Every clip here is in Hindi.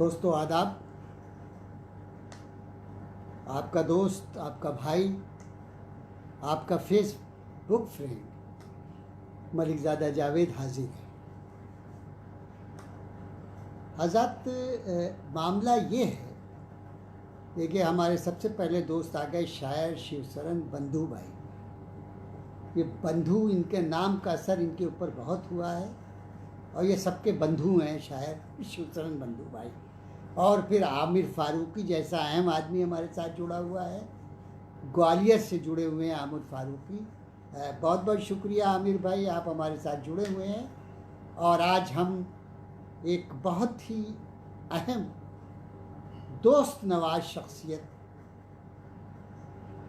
दोस्तों आदाब। आपका दोस्त, आपका भाई, आपका फेसबुक फ्रेंड मलिकज़ादा जावेद हाजिर है। हज़रत मामला ये है, देखिए हमारे सबसे पहले दोस्त आ गए शायर शिवशरण बंधु भाई। ये बंधु, इनके नाम का असर इनके ऊपर बहुत हुआ है और ये सबके बंधु हैं शायर शिवशरण बंधु भाई। और फिर आमिर फारूकी जैसा अहम आदमी हमारे साथ जुड़ा हुआ है, ग्वालियर से जुड़े हुए हैं आमिर फारूकी। बहुत बहुत शुक्रिया आमिर भाई, आप हमारे साथ जुड़े हुए हैं। और आज हम एक बहुत ही अहम दोस्त नवाज शख्सियत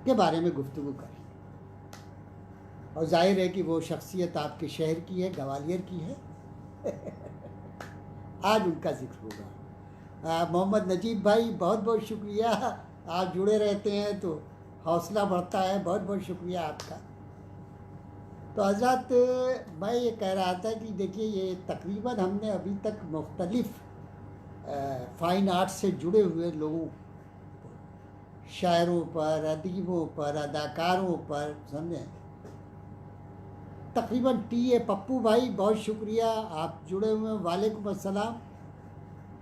के बारे में गुफ्तगू करें। और जाहिर है कि वो शख्सियत आपके शहर की है, ग्वालियर की है। आज उनका जिक्र होगा। मोहम्मद नजीब भाई, बहुत बहुत शुक्रिया, आप जुड़े रहते हैं तो हौसला बढ़ता है। बहुत बहुत शुक्रिया आपका। तो हज़रत मैं ये कह रहा था कि देखिए, ये तकरीबन हमने अभी तक मुख्तलिफ़ फ़ाइन आर्ट्स से जुड़े हुए लोगों, शायरों पर, अदीबों पर, अदाकारों पर, समझे, तकरीबन टी.ए. पप्पू भाई, बहुत शुक्रिया, आप जुड़े हुए हैं, वालेकुम अस्सलाम।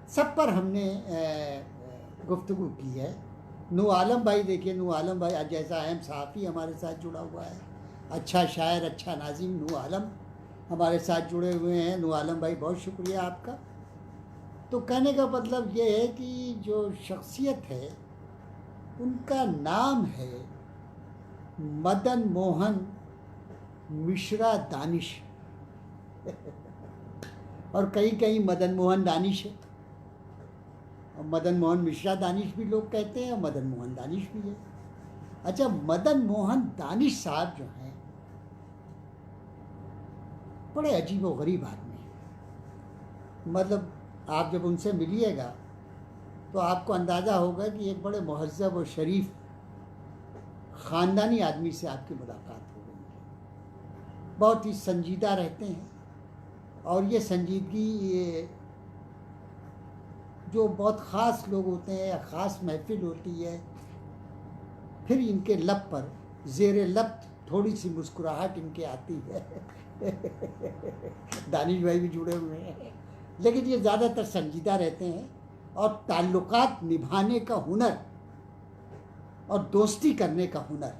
सब पर हमने गुफ्तगू की है। नू आलम भाई, देखिए नू आलम भाई आज जैसा अहम सहाफ़ी हमारे साथ जुड़ा हुआ है, अच्छा शायर, अच्छा नाज़िम नू आलम हमारे साथ जुड़े हुए हैं। नू आलम भाई, बहुत शुक्रिया आपका। तो कहने का मतलब ये है कि जो शख्सियत है उनका नाम है मदन मोहन मिश्रा दानिश। और कहीं कहीं मदन मोहन दानिश है, और मदन मोहन मिश्रा दानिश भी लोग कहते हैं और मदन मोहन दानिश भी है। अच्छा, मदन मोहन दानिश साहब जो हैं बड़े अजीब व गरीब आदमी हैं। मतलब आप जब उनसे मिलिएगा तो आपको अंदाज़ा होगा कि एक बड़े महज़्ज़ब और शरीफ ख़ानदानी आदमी से आपकी मुलाकात हो गई है। बहुत ही संजीदा रहते हैं और ये संजीदगी, ये जो बहुत ख़ास लोग होते हैं या ख़ास महफ़िल होती है, फिर इनके लब पर ज़ेरे लब थोड़ी सी मुस्कुराहट इनके आती है। दानिश भाई भी जुड़े हुए हैं, लेकिन ये ज़्यादातर संजीदा रहते हैं और ताल्लुकात निभाने का हुनर और दोस्ती करने का हुनर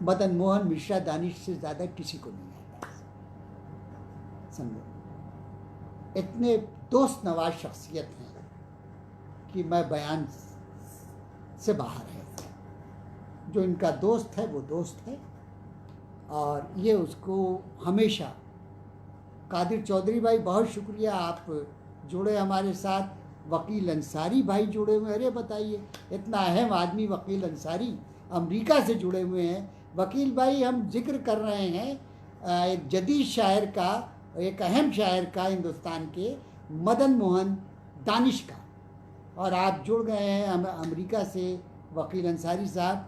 मदन मोहन मिश्रा दानिश से ज़्यादा किसी को नहीं आता। समझो, इतने दोस्त नवाज शख्सियत हैं कि मैं बयान से बाहर है। जो इनका दोस्त है वो दोस्त है और ये उसको हमेशा। कादिर चौधरी भाई, बहुत शुक्रिया, आप जुड़े हमारे साथ। वकील अंसारी भाई जुड़े हुए हैं। अरे बताइए, इतना अहम आदमी वकील अंसारी अमेरिका से जुड़े हुए हैं। वकील भाई, हम जिक्र कर रहे हैं एक जदीद शायर का, एक अहम शायर का, हिंदुस्तान के, मदन मोहन दानिश का, और आप जुड़ गए हैं अमेरिका से। वकील अंसारी साहब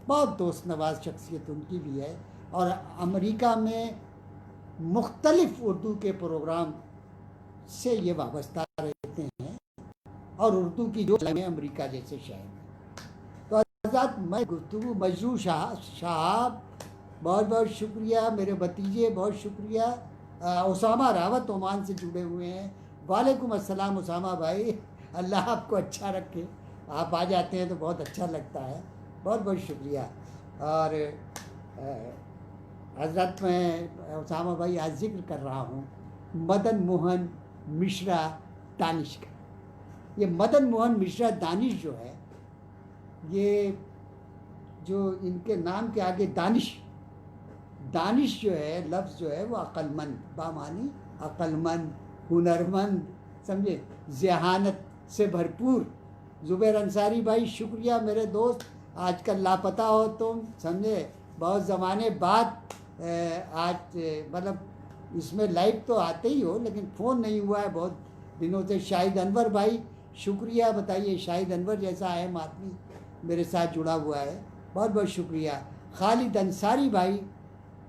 बहुत दोस्त नवाज शख्सियत उनकी भी है और अमेरिका में मुख्तलिफ उर्दू के प्रोग्राम से ये वाबस्ता रहते हैं और उर्दू की जो में अमेरिका जैसे शहर में। तो आज़ाद मैं गुफ्तगू मजरू साहब, बहुत बहुत शुक्रिया। मेरे भतीजे, बहुत शुक्रिया। उसामा रावत ओमान से जुड़े हुए हैं। वालेकुम अस्सलाम उसामा भाई, अल्लाह आपको अच्छा रखे। आप आ जाते हैं तो बहुत अच्छा लगता है, बहुत बहुत शुक्रिया। और हज़रत मैं उसामा भाई आज जिक्र कर रहा हूँ मदन मोहन मिश्रा दानिश का। ये मदन मोहन मिश्रा दानिश जो है, ये जो इनके नाम के आगे दानिश, दानिश जो है, लफ्ज़ जो है वो अक्लमंद, बामानी अक्लमंद, हुनरमंद, समझे, ज़हानत से भरपूर। ज़ुबैर अंसारी भाई, शुक्रिया मेरे दोस्त, आजकल लापता हो तुम, समझे, बहुत ज़माने बाद आज मतलब इसमें लाइव तो आते ही हो लेकिन फ़ोन नहीं हुआ है बहुत दिनों से। शाहिद अनवर भाई, शुक्रिया, बताइए, शाहिद अनवर जैसा अहम आदमी मेरे साथ जुड़ा हुआ है, बहुत बहुत शुक्रिया। खालिद अंसारी भाई,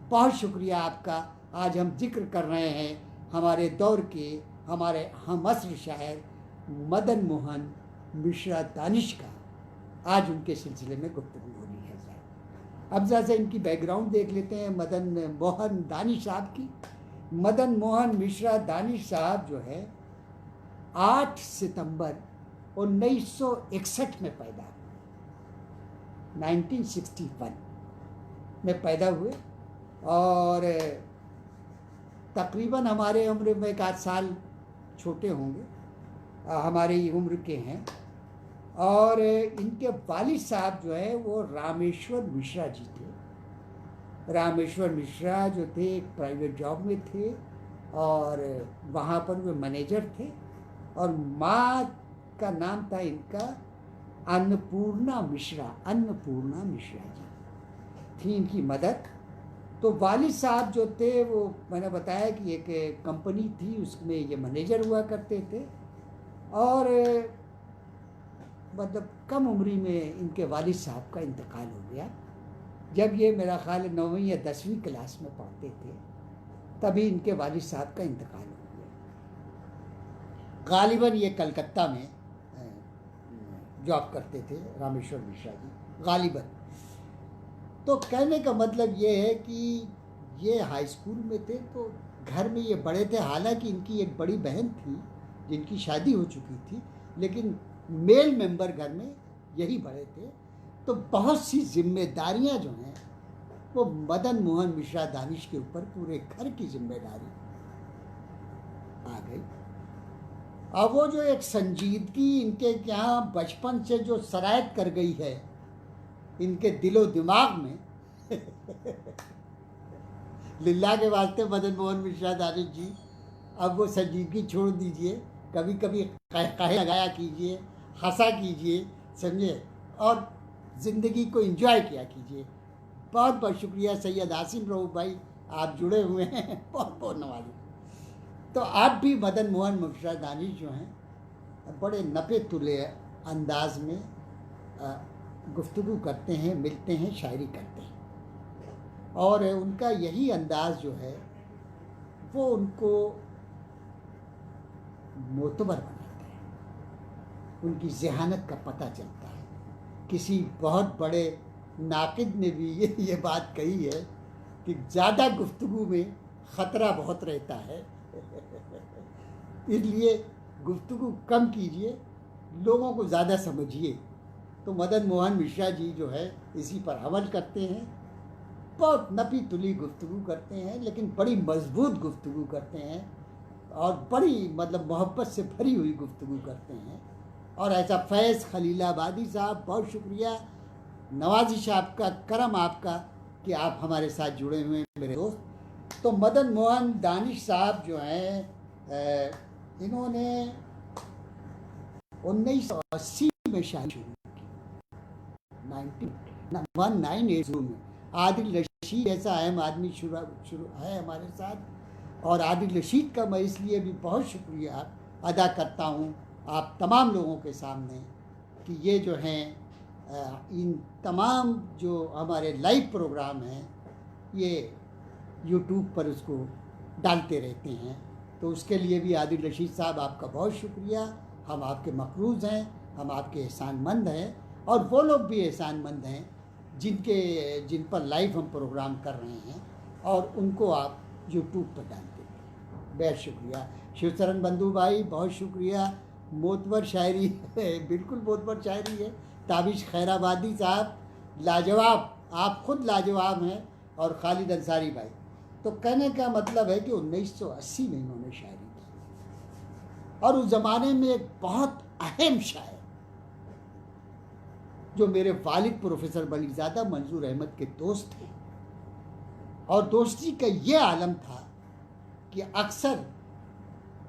बहुत शुक्रिया आपका। आज हम जिक्र कर रहे हैं हमारे दौर के, हमारे हम असर शायर मदन मोहन मिश्रा दानिश का आज उनके सिलसिले में गुफ्तगू हो रही है साहब। अब जैसे इनकी बैकग्राउंड देख लेते हैं मदन मोहन दानिश साहब की। मदन मोहन मिश्रा दानिश साहब जो है 8 सितंबर 1961 में पैदा हुए, 1961 में पैदा हुए और तकरीबन हमारे उम्र में 1 साल छोटे होंगे, हमारी उम्र के हैं। और इनके वालिद साहब जो है वो रामेश्वर मिश्रा जी थे। रामेश्वर मिश्रा जो थे एक प्राइवेट जॉब में थे और वहाँ पर वे मैनेजर थे। और माँ का नाम था इनका अन्नपूर्णा मिश्रा, अन्नपूर्णा मिश्रा जी थी इनकी मदर। तो वालिद साहब जो थे वो मैंने बताया कि एक कंपनी थी उसमें ये मैनेजर हुआ करते थे। और मतलब कम उम्री में इनके वालिद साहब का इंतकाल हो गया। जब ये मेरा ख्याल 9वीं या 10वीं क्लास में पढ़ते थे तभी इनके वालिद साहब का इंतकाल हो गया। गालिबन ये कलकत्ता में जॉब करते थे रामेश्वर मिश्रा जी, गालिबन। तो कहने का मतलब ये है कि ये हाई स्कूल में थे तो घर में ये बड़े थे। हालांकि इनकी एक बड़ी बहन थी जिनकी शादी हो चुकी थी, लेकिन मेल मेंबर घर में यही बड़े थे। तो बहुत सी जिम्मेदारियां जो हैं वो मदन मोहन मिश्रा दानिश के ऊपर पूरे घर की जिम्मेदारी आ गई। अब वो जो एक संजीदगी इनके यहाँ बचपन से जो सरायत कर गई है इनके दिलो दिमाग में लिल्ला के वास्ते मदन मोहन मिश्रा दानिश जी, अब वो संजीदगी छोड़ दीजिए, कभी कभी कहे लगाया कीजिए, हंसा कीजिए, समझे, और ज़िंदगी को एंजॉय किया कीजिए। बहुत बहुत शुक्रिया सैयद आसिम रऊफ भाई, आप जुड़े हुए हैं, बहुत बहुत नवाजी। तो आप भी मदन मोहन मिश्रा दानिश जो हैं बड़े नपे तुले अंदाज में गुफ्तगू करते हैं, मिलते हैं, शायरी करते हैं। और उनका यही अंदाज जो है वो उनको मोतबर बनाता है, उनकी ज़हानत का पता चलता है। किसी बहुत बड़े नाकिद ने भी ये बात कही है कि ज़्यादा गुफ्तगू में ख़तरा बहुत रहता है इसलिए गुफ्तगू कम कीजिए, लोगों को ज़्यादा समझिए। तो मदन मोहन मिश्रा जी जो है इसी पर अमल करते हैं। बहुत नपी तुली गुफ्तगू करते हैं, लेकिन बड़ी मजबूत गुफ्तगू करते हैं और बड़ी मतलब मोहब्बत से भरी हुई गुफ्तगू करते हैं। और ऐसा फैज़ खलीलाबादी साहब, बहुत शुक्रिया, नवाजिश आपका, करम आपका कि आप हमारे साथ जुड़े हुए हैं मेरे दोस्त। तो मदन मोहन दानिश साहब जो हैं इन्होंने 1980 में शादी शुरू की, 1980 में। आदिल रशीद ऐसा अहम आदमी शुरू है हमारे साथ। और आदिल रशीद का मैं इसलिए भी बहुत शुक्रिया अदा करता हूँ आप तमाम लोगों के सामने कि ये जो हैं इन तमाम जो हमारे लाइव प्रोग्राम हैं ये यूट्यूब पर उसको डालते रहते हैं। तो उसके लिए भी आदिल रशीद साहब आपका बहुत शुक्रिया। हम आपके मकरूज़ हैं, हम आपके एहसानमंद हैं, और वो लोग भी एहसानमंद हैं जिन पर लाइव हम प्रोग्राम कर रहे हैं और उनको आप यूट्यूब पर डालते हैं। बेहद शुक्रिया। शिवचरण बंधु भाई बहुत शुक्रिया। मोतबर शायरी बिल्कुल मोतबर शायरी है। ताबिश खैराबादी साहब लाजवाब, आप खुद लाजवाब हैं। और खालिद अंसारी भाई। तो कहने का मतलब है कि 1980 में इन्होंने शायरी की और उस ज़माने में एक बहुत अहम शायर जो मेरे वालिद प्रोफेसर वलीज़ादा मंजूर अहमद के दोस्त थे, और दोस्ती का ये आलम था कि अक्सर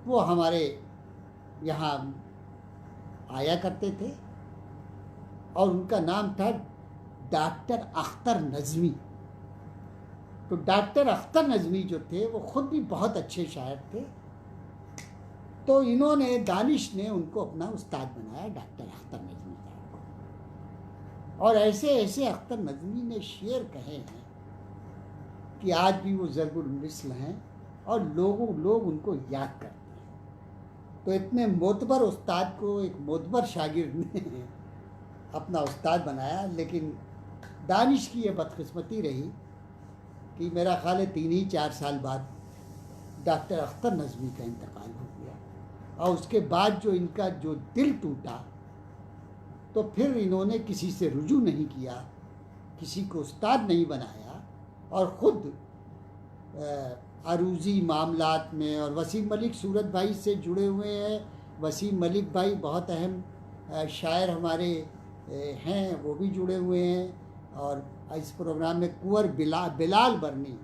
वो हमारे यहाँ आया करते थे और उनका नाम था डॉक्टर अख्तर नज़मी। तो डॉक्टर अख्तर नज़मी जो थे वो ख़ुद भी बहुत अच्छे शायर थे। तो इन्होंने, दानिश ने उनको अपना उस्ताद बनाया, डॉक्टर अख्तर नज़मी साहब को। और ऐसे ऐसे अख्तर नज़मी ने शेर कहे हैं कि आज भी वो ज़रबुल मिस्ल हैं और लोग उनको याद करते हैं। तो इतने मोतबर उस्ताद को एक मोतबर शागिर्द ने अपना उस्ताद बनाया। लेकिन दानिश की ये बदकिस्मती रही कि मेरा ख्याल है 3-4 साल बाद डॉक्टर अख्तर नज़मी का इंतकाल हो गया, और उसके बाद जो इनका जो दिल टूटा, तो फिर इन्होंने किसी से रुजू नहीं किया, किसी को उस्ताद नहीं बनाया, और ख़ुद अरूज़ी मामलात में, और वसीम मलिक सूरत भाई से जुड़े हुए हैं। वसीम मलिक भाई बहुत अहम शायर हमारे हैं, वो भी जुड़े हुए हैं। और इस प्रोग्राम में कुंवर बिलाल बरनी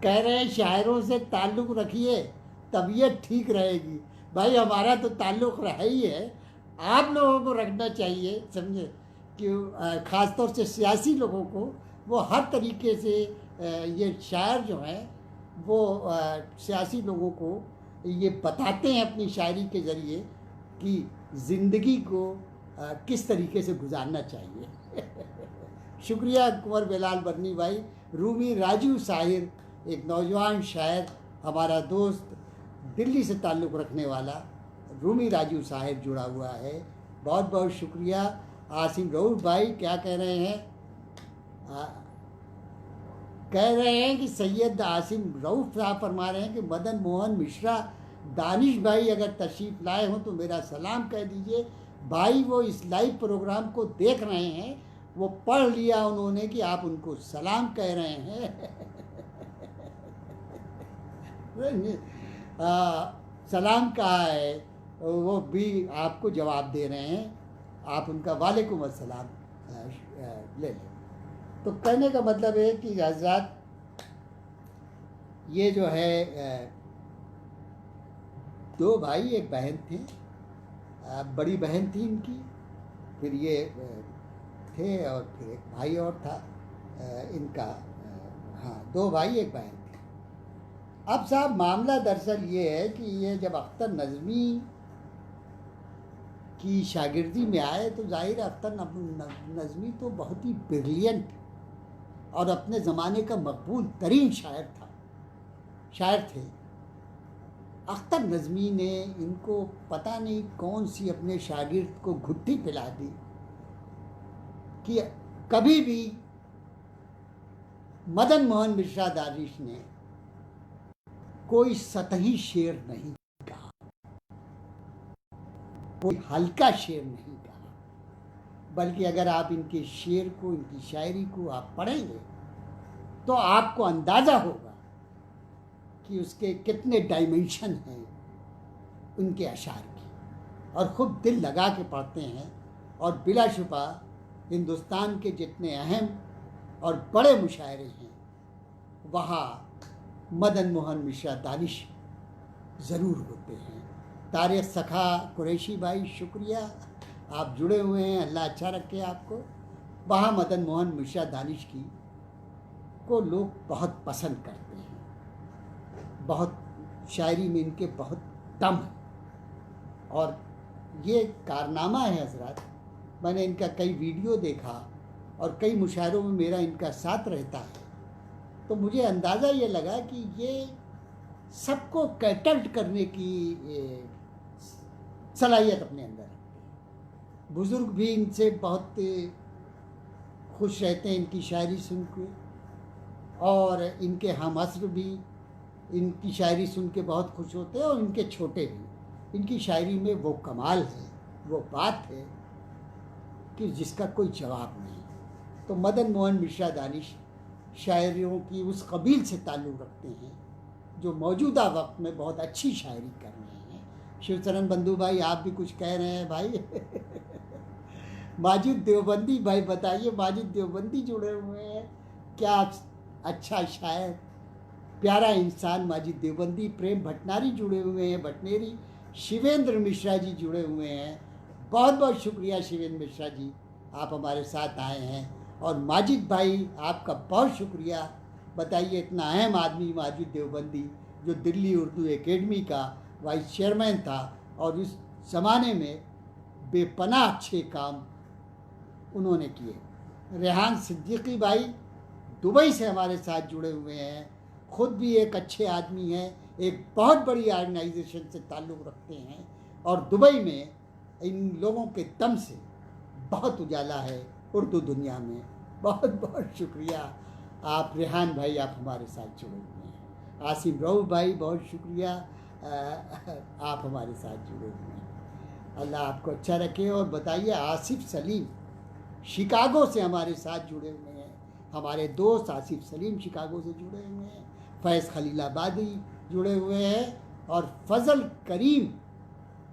कह रहे हैं शायरों से ताल्लुक़ रखिए तबीयत ठीक रहेगी। भाई हमारा तो ताल्लुक़ रहा ही है, आप लोगों को रखना चाहिए, समझे, कि ख़ास तौर से सियासी लोगों को वो हर तरीके से ये शायर जो हैं वो सियासी लोगों को ये बताते हैं अपनी शायरी के ज़रिए कि ज़िंदगी को किस तरीके से गुजारना चाहिए। शुक्रिया कुंवर बिलाल बरनी भाई। रूमी राजू साहिर, एक नौजवान शायर, हमारा दोस्त, दिल्ली से ताल्लुक़ रखने वाला रूमी राजू साहिर जुड़ा हुआ है, बहुत बहुत शुक्रिया। आसिम रऊफ़ भाई क्या कह रहे हैं? कह रहे हैं कि सैयद आसिम रऊफ़ साहब फरमा रहे हैं कि मदन मोहन मिश्रा दानिश भाई अगर तशरीफ़ लाए हों तो मेरा सलाम कह दीजिए। भाई वो इस लाइव प्रोग्राम को देख रहे हैं, वो पढ़ लिया उन्होंने कि आप उनको सलाम कह रहे हैं। सलाम कहा है, वो भी आपको जवाब दे रहे हैं, आप उनका वालेकुम अस्सलाम ले लें। तो कहने का मतलब है कि हज़रात ये जो है दो भाई एक बहन थे, बड़ी बहन थी इनकी, फिर ये थे, और फिर एक भाई और था इनका। हाँ, दो भाई एक बहन थी। अब साहब मामला दरअसल ये है कि ये जब अख्तर नज़मी की शागिर्दी में आए तो ज़ाहिर अख्तर नज़मी तो बहुत ही ब्रिलियंट और अपने ज़माने का मकबूल तरीन शायर थे। अख्तर नज़मी ने इनको पता नहीं कौन सी अपने शागिर्द को घुट्टी पिला दी कि कभी भी मदन मोहन मिश्रा दानिश ने कोई सतही शेर नहीं कहा, कोई हल्का शेर नहीं कहा, बल्कि अगर आप इनके शेर को, इनकी शायरी को आप पढ़ेंगे तो आपको अंदाज़ा होगा कि उसके कितने डायमेंशन हैं उनके अशार की, और ख़ुद दिल लगा के पढ़ते हैं। और बिलाशुबा हिंदुस्तान के जितने अहम और बड़े मुशायरे हैं वहाँ मदन मोहन मिश्रा दानिश ज़रूर होते हैं। तारिक सखा कुरैशी भाई शुक्रिया, आप जुड़े हुए हैं, अल्लाह अच्छा रखे आपको। वहाँ मदन मोहन मिश्रा दानिश की को लोग बहुत पसंद करते हैं, बहुत शायरी में इनके बहुत दम है, और ये कारनामा है हज़रात। मैंने इनका कई वीडियो देखा और कई मुशायरों में मेरा इनका साथ रहता है, तो मुझे अंदाज़ा ये लगा कि ये सबको कैटल्ट करने की सलाहियत अपने अंदर रखते हैं। बुज़ुर्ग भी इनसे बहुत खुश रहते हैं इनकी शायरी सुन के, और इनके हम असर भी इनकी शायरी सुन के बहुत खुश होते हैं, और इनके छोटे भी। इनकी शायरी में वो कमाल है, वो बात है कि जिसका कोई जवाब नहीं। तो मदन मोहन मिश्रा दानिश शायरियों की उस कबील से ताल्लुक़ रखते हैं जो मौजूदा वक्त में बहुत अच्छी शायरी कर रहे हैं। शिवचरण बंधु भाई आप भी कुछ कह रहे हैं भाई। माजिद देवबंदी भाई बताइए, माजिद देवबंदी जुड़े हुए हैं, क्या अच्छा शायर, प्यारा इंसान माजिद देवबंदी। प्रेम भटनारी जुड़े हुए हैं, भटनेरी। शिवेंद्र मिश्रा जी जुड़े हुए हैं, बहुत बहुत शुक्रिया शिवेंद्र मिश्रा जी, आप हमारे साथ आए हैं। और माजिद भाई आपका बहुत शुक्रिया। बताइए, इतना अहम आदमी माजिद देवबंदी जो दिल्ली उर्दू एकेडमी का वाइस चेयरमैन था, और इस ज़माने में बेपनाह अच्छे काम उन्होंने किए। रेहान सिद्दीकी भाई दुबई से हमारे साथ जुड़े हुए हैं, खुद भी एक अच्छे आदमी हैं, एक बहुत बड़ी ऑर्गेनाइजेशन से ताल्लुक़ रखते हैं, और दुबई में इन लोगों के दम से बहुत उजाला है उर्दू दुनिया में। बहुत बहुत शुक्रिया। आप रेहान भाई, आप हमारे साथ जुड़े हुए हैं। आसिम रऊफ भाई, बहुत शुक्रिया, आप हमारे साथ जुड़े हुए हैं। अल्लाह आपको अच्छा रखे। और बताइए, आसिफ सलीम शिकागो से हमारे साथ जुड़े हुए हैं। हमारे दोस्त आसिफ सलीम शिकागो से जुड़े हुए हैं। फैज़ खलीलाबादी जुड़े हुए हैं, और फजल करीम,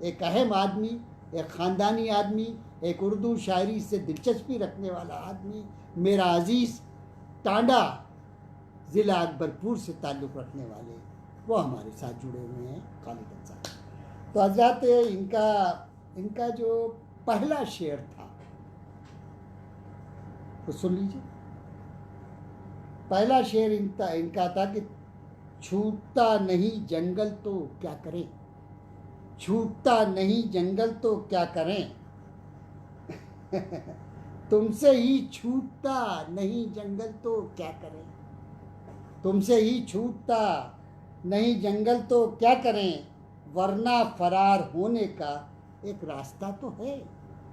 एक अहम आदमी, एक ख़ानदानी आदमी, एक उर्दू शायरी से दिलचस्पी रखने वाला आदमी, मेरा अज़ीज़ टांडा ज़िला अकबरपुर से ताल्लुक़ रखने वाले, वो हमारे साथ जुड़े हुए हैं, खालिद साहब। तो हज़रत इनका जो पहला शेर था तो सुन लीजिए। पहला शेर इनका था कि छूटता नहीं जंगल तो क्या करें, छूटता नहीं जंगल तो क्या करें, तुमसे ही छूटता नहीं जंगल तो क्या करें, तुमसे ही छूटता नहीं जंगल तो क्या करें, वरना फरार होने का एक रास्ता तो है,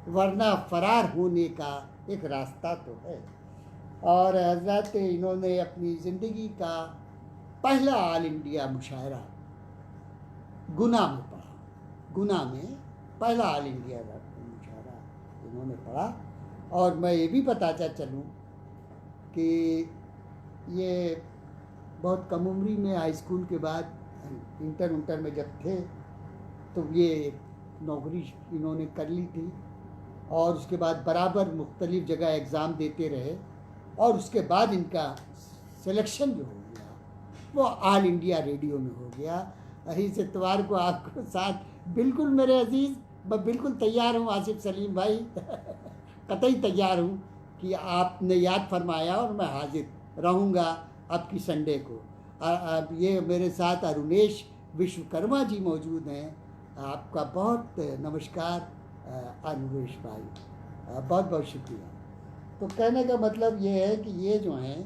वरना फरार होने का एक रास्ता तो है। और हज़रत इन्होंने अपनी ज़िंदगी का पहला ऑल इंडिया मुशायरा गुना में पढ़ा। गुना में पहला ऑल इंडिया मुशायरा इन्होंने पढ़ा। और मैं ये भी बताता चलूँ कि ये बहुत कम उम्री में हाई स्कूल के बाद इंटर में जब थे तो ये नौकरी इन्होंने कर ली थी, और उसके बाद बराबर मुख्तलिफ़ जगह एग्ज़ाम देते रहे, और उसके बाद इनका सिलेक्शन जो हो गया वो ऑल इंडिया रेडियो में हो गया। इस इतवार को आपको साथ बिल्कुल मेरे अजीज़, मैं बिल्कुल तैयार हूँ आसिफ सलीम भाई कतई तैयार हूँ कि आपने याद फरमाया, और मैं हाजिर रहूँगा आपकी संडे को। अब ये मेरे साथ अरुणेश विश्वकर्मा जी मौजूद हैं। आपका बहुत नमस्कार अरुणेश भाई, बहुत बहुत शुक्रिया। तो कहने का मतलब ये है कि ये जो हैं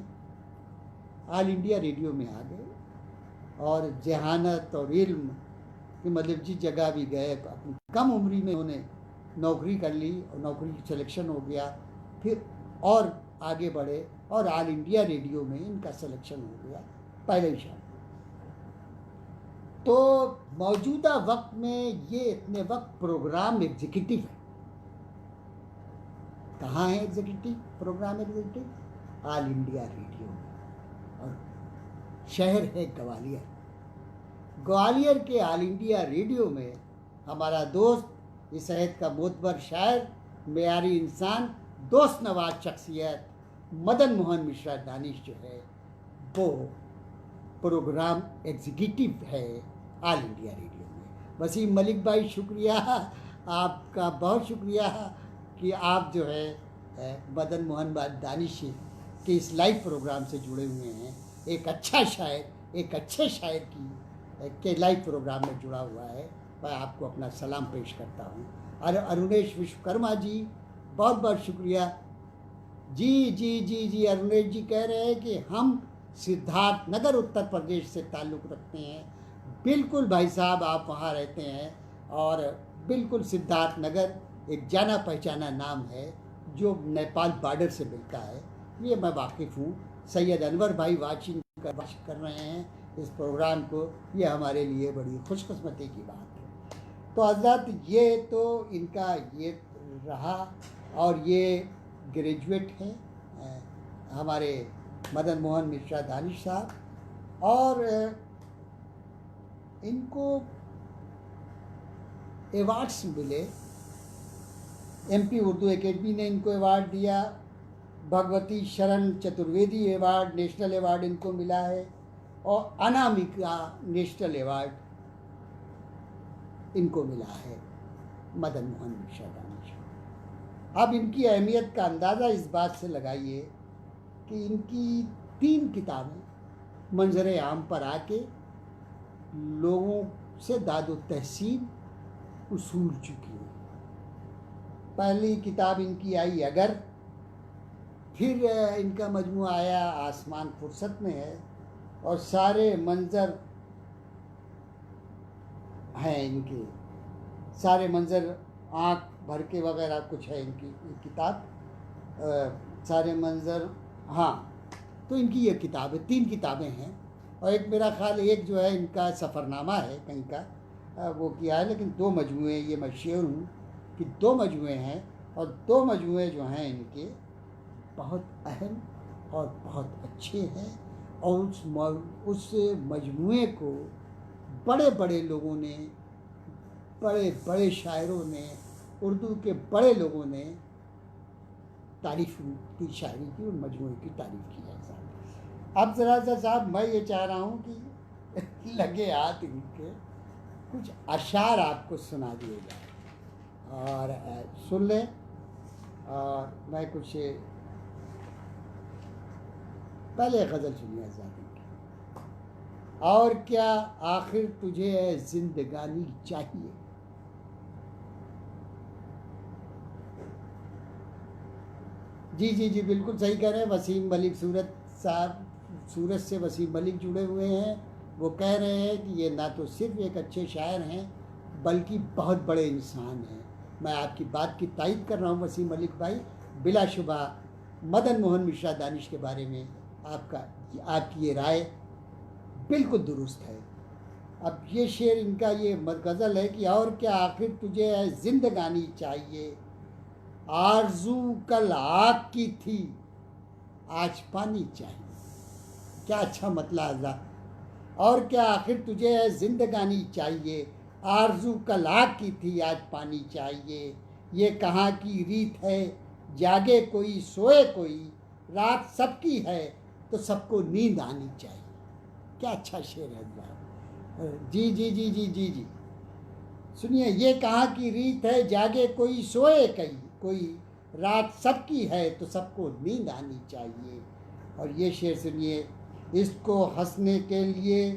ऑल इंडिया रेडियो में आ गए, और जहानत और इल्म कि मतलब जिस जगह भी गए, अपनी कम उम्री में उन्होंने नौकरी कर ली, और नौकरी की सिलेक्शन हो गया, फिर और आगे बढ़े, और ऑल इंडिया रेडियो में इनका सिलेक्शन हो गया पहले ही साल। तो मौजूदा वक्त में ये इतने वक्त प्रोग्राम एग्जीक्यूटिव है। कहाँ है executive, program executive? All India radio में, और शहर है ग्वालियर। ग्वालियर के ऑल इंडिया रेडियो में हमारा दोस्त, इस शहर का मोतबर शायर, मेयारी इंसान, दोस्त नवाज शख्सियत मदन मोहन मिश्रा दानिश जो है वो प्रोग्राम एग्जीक्यूटिव है ऑल इंडिया रेडियो में। वसीम मलिक भाई, शुक्रिया, आपका बहुत शुक्रिया कि आप जो है मदन मोहन दानिश के इस लाइव प्रोग्राम से जुड़े हुए हैं। एक अच्छा शायर, एक अच्छे शायर के लाइव प्रोग्राम में जुड़ा हुआ है। मैं आपको अपना सलाम पेश करता हूँ। और अरुणेश विश्वकर्मा जी, बहुत बहुत शुक्रिया जी। जी जी जी अरुणेश जी कह रहे हैं कि हम सिद्धार्थ नगर उत्तर प्रदेश से ताल्लुक़ रखते हैं। बिल्कुल भाई साहब, आप वहाँ रहते हैं, और बिल्कुल सिद्धार्थ नगर एक जाना पहचाना नाम है जो नेपाल बॉर्डर से मिलता है, ये मैं वाकिफ़ हूँ। सैयद अनवर भाई वाचिंग कर रहे हैं इस प्रोग्राम को, ये हमारे लिए बड़ी खुशकिस्मती की बात है। तो हज़रत ये तो इनका ये रहा, और ये ग्रेजुएट हैं हमारे मदन मोहन मिश्रा दानिश साहब, और इनको अवार्ड्स मिले। एमपी उर्दू एकेडमी ने इनको अवार्ड दिया, भगवती शरण चतुर्वेदी अवार्ड, नेशनल अवार्ड इनको मिला है, और अनामिका नेशनल अवार्ड इनको मिला है मदन मोहन मिश्रा दानिश। अब इनकी अहमियत का अंदाज़ा इस बात से लगाइए कि इनकी 3 किताबें मंजर आम पर आके लोगों से दादो तहसीन उसूल चुकी हैं। पहली किताब इनकी आई अगर, फिर इनका मजमू आया आसमान फुर्सत में है, और सारे मंजर हैं इनके, सारे मंजर आँख भर के वगैरह कुछ है इनकी किताब, सारे मंजर, हाँ। तो इनकी ये किताब है, 3 किताबें हैं। और एक मेरा ख्याल एक जो है इनका सफ़रनामा है कहीं का, वो किया है। लेकिन 2 मजमूए, ये मैं श्योर हूँ कि 2 मजमूए हैं, और 2 मजमूए जो हैं इनके बहुत अहम और बहुत अच्छे हैं। और उस मजमूए को बड़े बड़े लोगों ने, बड़े बड़े शायरों ने, उर्दू के बड़े लोगों ने तारीफ की, शायरी की, उन मजमूए की तारीफ की है साहब। अब ज़रा सा साहब मैं ये चाह रहा हूँ कि लगे हाथ इनके कुछ अशार आपको सुना दिए जाए, और सुन लें। और मैं कुछ पहले गज़ल सुनिए आज़ादी की। और क्या आखिर तुझे है जिंदगानी चाहिए, जी जी जी, बिल्कुल सही कह रहे हैं। वसीम मलिक सूरत साहब, सूरत से वसीम मलिक जुड़े हुए हैं। वो कह रहे हैं कि ये ना तो सिर्फ एक अच्छे शायर हैं बल्कि बहुत बड़े इंसान हैं। मैं आपकी बात की तायद कर रहा हूँ वसीम मलिक भाई। बिलाशुबा मदन मोहन मिश्रा दानिश के बारे में आपकी ये राय बिल्कुल दुरुस्त है। अब ये शेर इनका, ये गज़ल है कि और क्या आखिर तुझे है जिंदगानी चाहिए, आरज़ू कल आग की थी आज पानी चाहिए। क्या अच्छा मतलब है। और क्या आखिर तुझे है जिंदगानी चाहिए, आरज़ू कल आग की थी आज पानी चाहिए। ये कहाँ की रीत है जागे कोई सोए कोई, रात सबकी है तो सबको नींद आनी चाहिए। क्या अच्छा शेर है साहब। जी जी जी जी जी जी, सुनिए। ये कहाँ की रीत है जागे कोई सोए कोई, रात सबकी है तो सबको नींद आनी चाहिए। और ये शेर सुनिए, इसको हंसने के लिए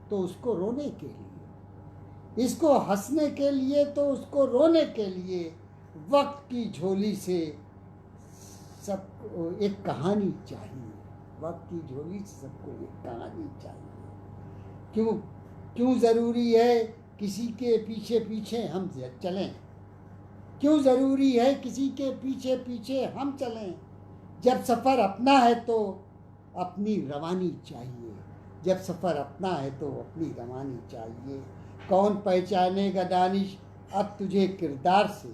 तो उसको रोने के लिए, इसको हंसने के लिए तो उसको रोने के लिए, वक्त की झोली से सबको एक कहानी चाहिए, वक्त की झोली से सबको एक कहानी चाहिए। क्यों ज़रूरी है किसी के पीछे पीछे हम चलें, क्यों ज़रूरी है किसी के पीछे पीछे हम चलें, जब सफ़र अपना है तो अपनी रवानी चाहिए, जब सफ़र अपना है तो अपनी रवानी चाहिए। कौन पहचानेगा दानिश अब तुझे किरदार से,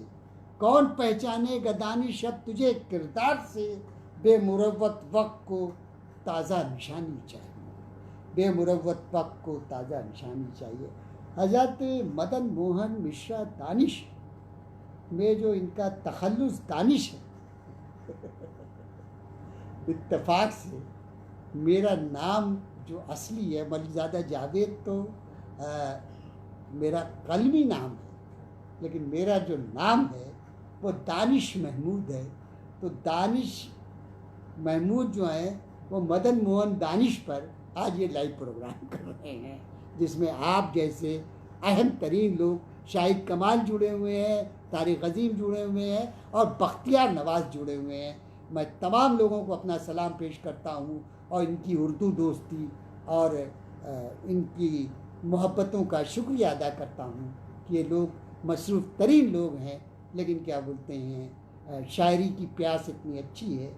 कौन पहचानेगा दानिश अब तुझे किरदार से, बेमुरव्वत वक्त को ताज़ा निशानी चाहिए, बेमुरव्वत वक्त को ताज़ा निशानी चाहिए। हज़रत मदन मोहन मिश्रा दानिश में जो इनका तखल्लुस दानिश है, इत्तेफाक से मेरा नाम जो असली है मलिकज़ादा जावेद तो मेरा कलमी नाम है, लेकिन मेरा जो नाम है वो दानिश महमूद है। तो दानिश महमूद जो है वो मदन मोहन दानिश पर आज ये लाइव प्रोग्राम कर रहे हैं, जिसमें आप जैसे अहम तरीन लोग, शाहिद कमाल जुड़े हुए हैं, तारिक अजीम जुड़े हुए हैं, और बख्तियार नवाज़ जुड़े हुए हैं। मैं तमाम लोगों को अपना सलाम पेश करता हूँ और इनकी उर्दू दोस्ती और इनकी मोहब्बतों का शुक्रिया अदा करता हूँ कि ये लोग मसरूफ़ तरीन लोग हैं, लेकिन क्या बोलते हैं, शायरी की प्यास इतनी अच्छी है,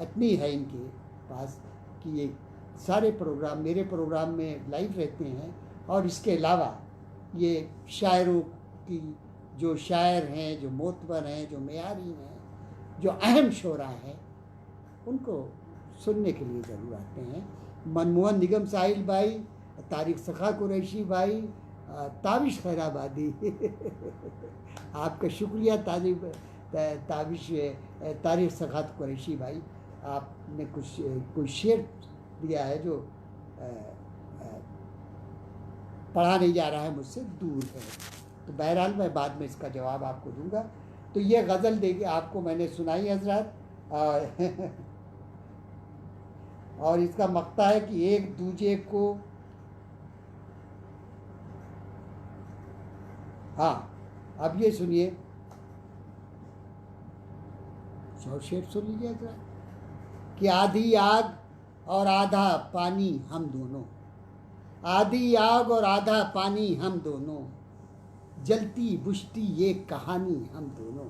इतनी है इनके पास कि ये सारे प्रोग्राम मेरे प्रोग्राम में लाइव रहते हैं। और इसके अलावा ये शायरों की, जो शायर हैं, जो मोतबर हैं, जो मेयारी हैं, जो अहम शोरा हैं, उनको सुनने के लिए ज़रूर आते हैं। मनमोहन निगम साहिल भाई, तारिक सखा कुरैशी भाई, ताबिश खैराबादी आपका शुक्रिया तारिक सखा कुरैशी भाई, आपने कुछ शेर दिया है जो पढ़ा नहीं जा रहा है, मुझसे दूर है। तो बहरहाल मैं बाद में इसका जवाब आपको दूंगा। तो ये गज़ल देके आपको मैंने सुनाई हजरत, और इसका मक्ता है कि एक दूजे को, हाँ अब ये सुनिए, शेर सुन लीजिए हजरत, कि आधी आग और आधा पानी हम दोनों, आधी आग और आधा पानी हम दोनों, जलती बुझती ये कहानी हम दोनों।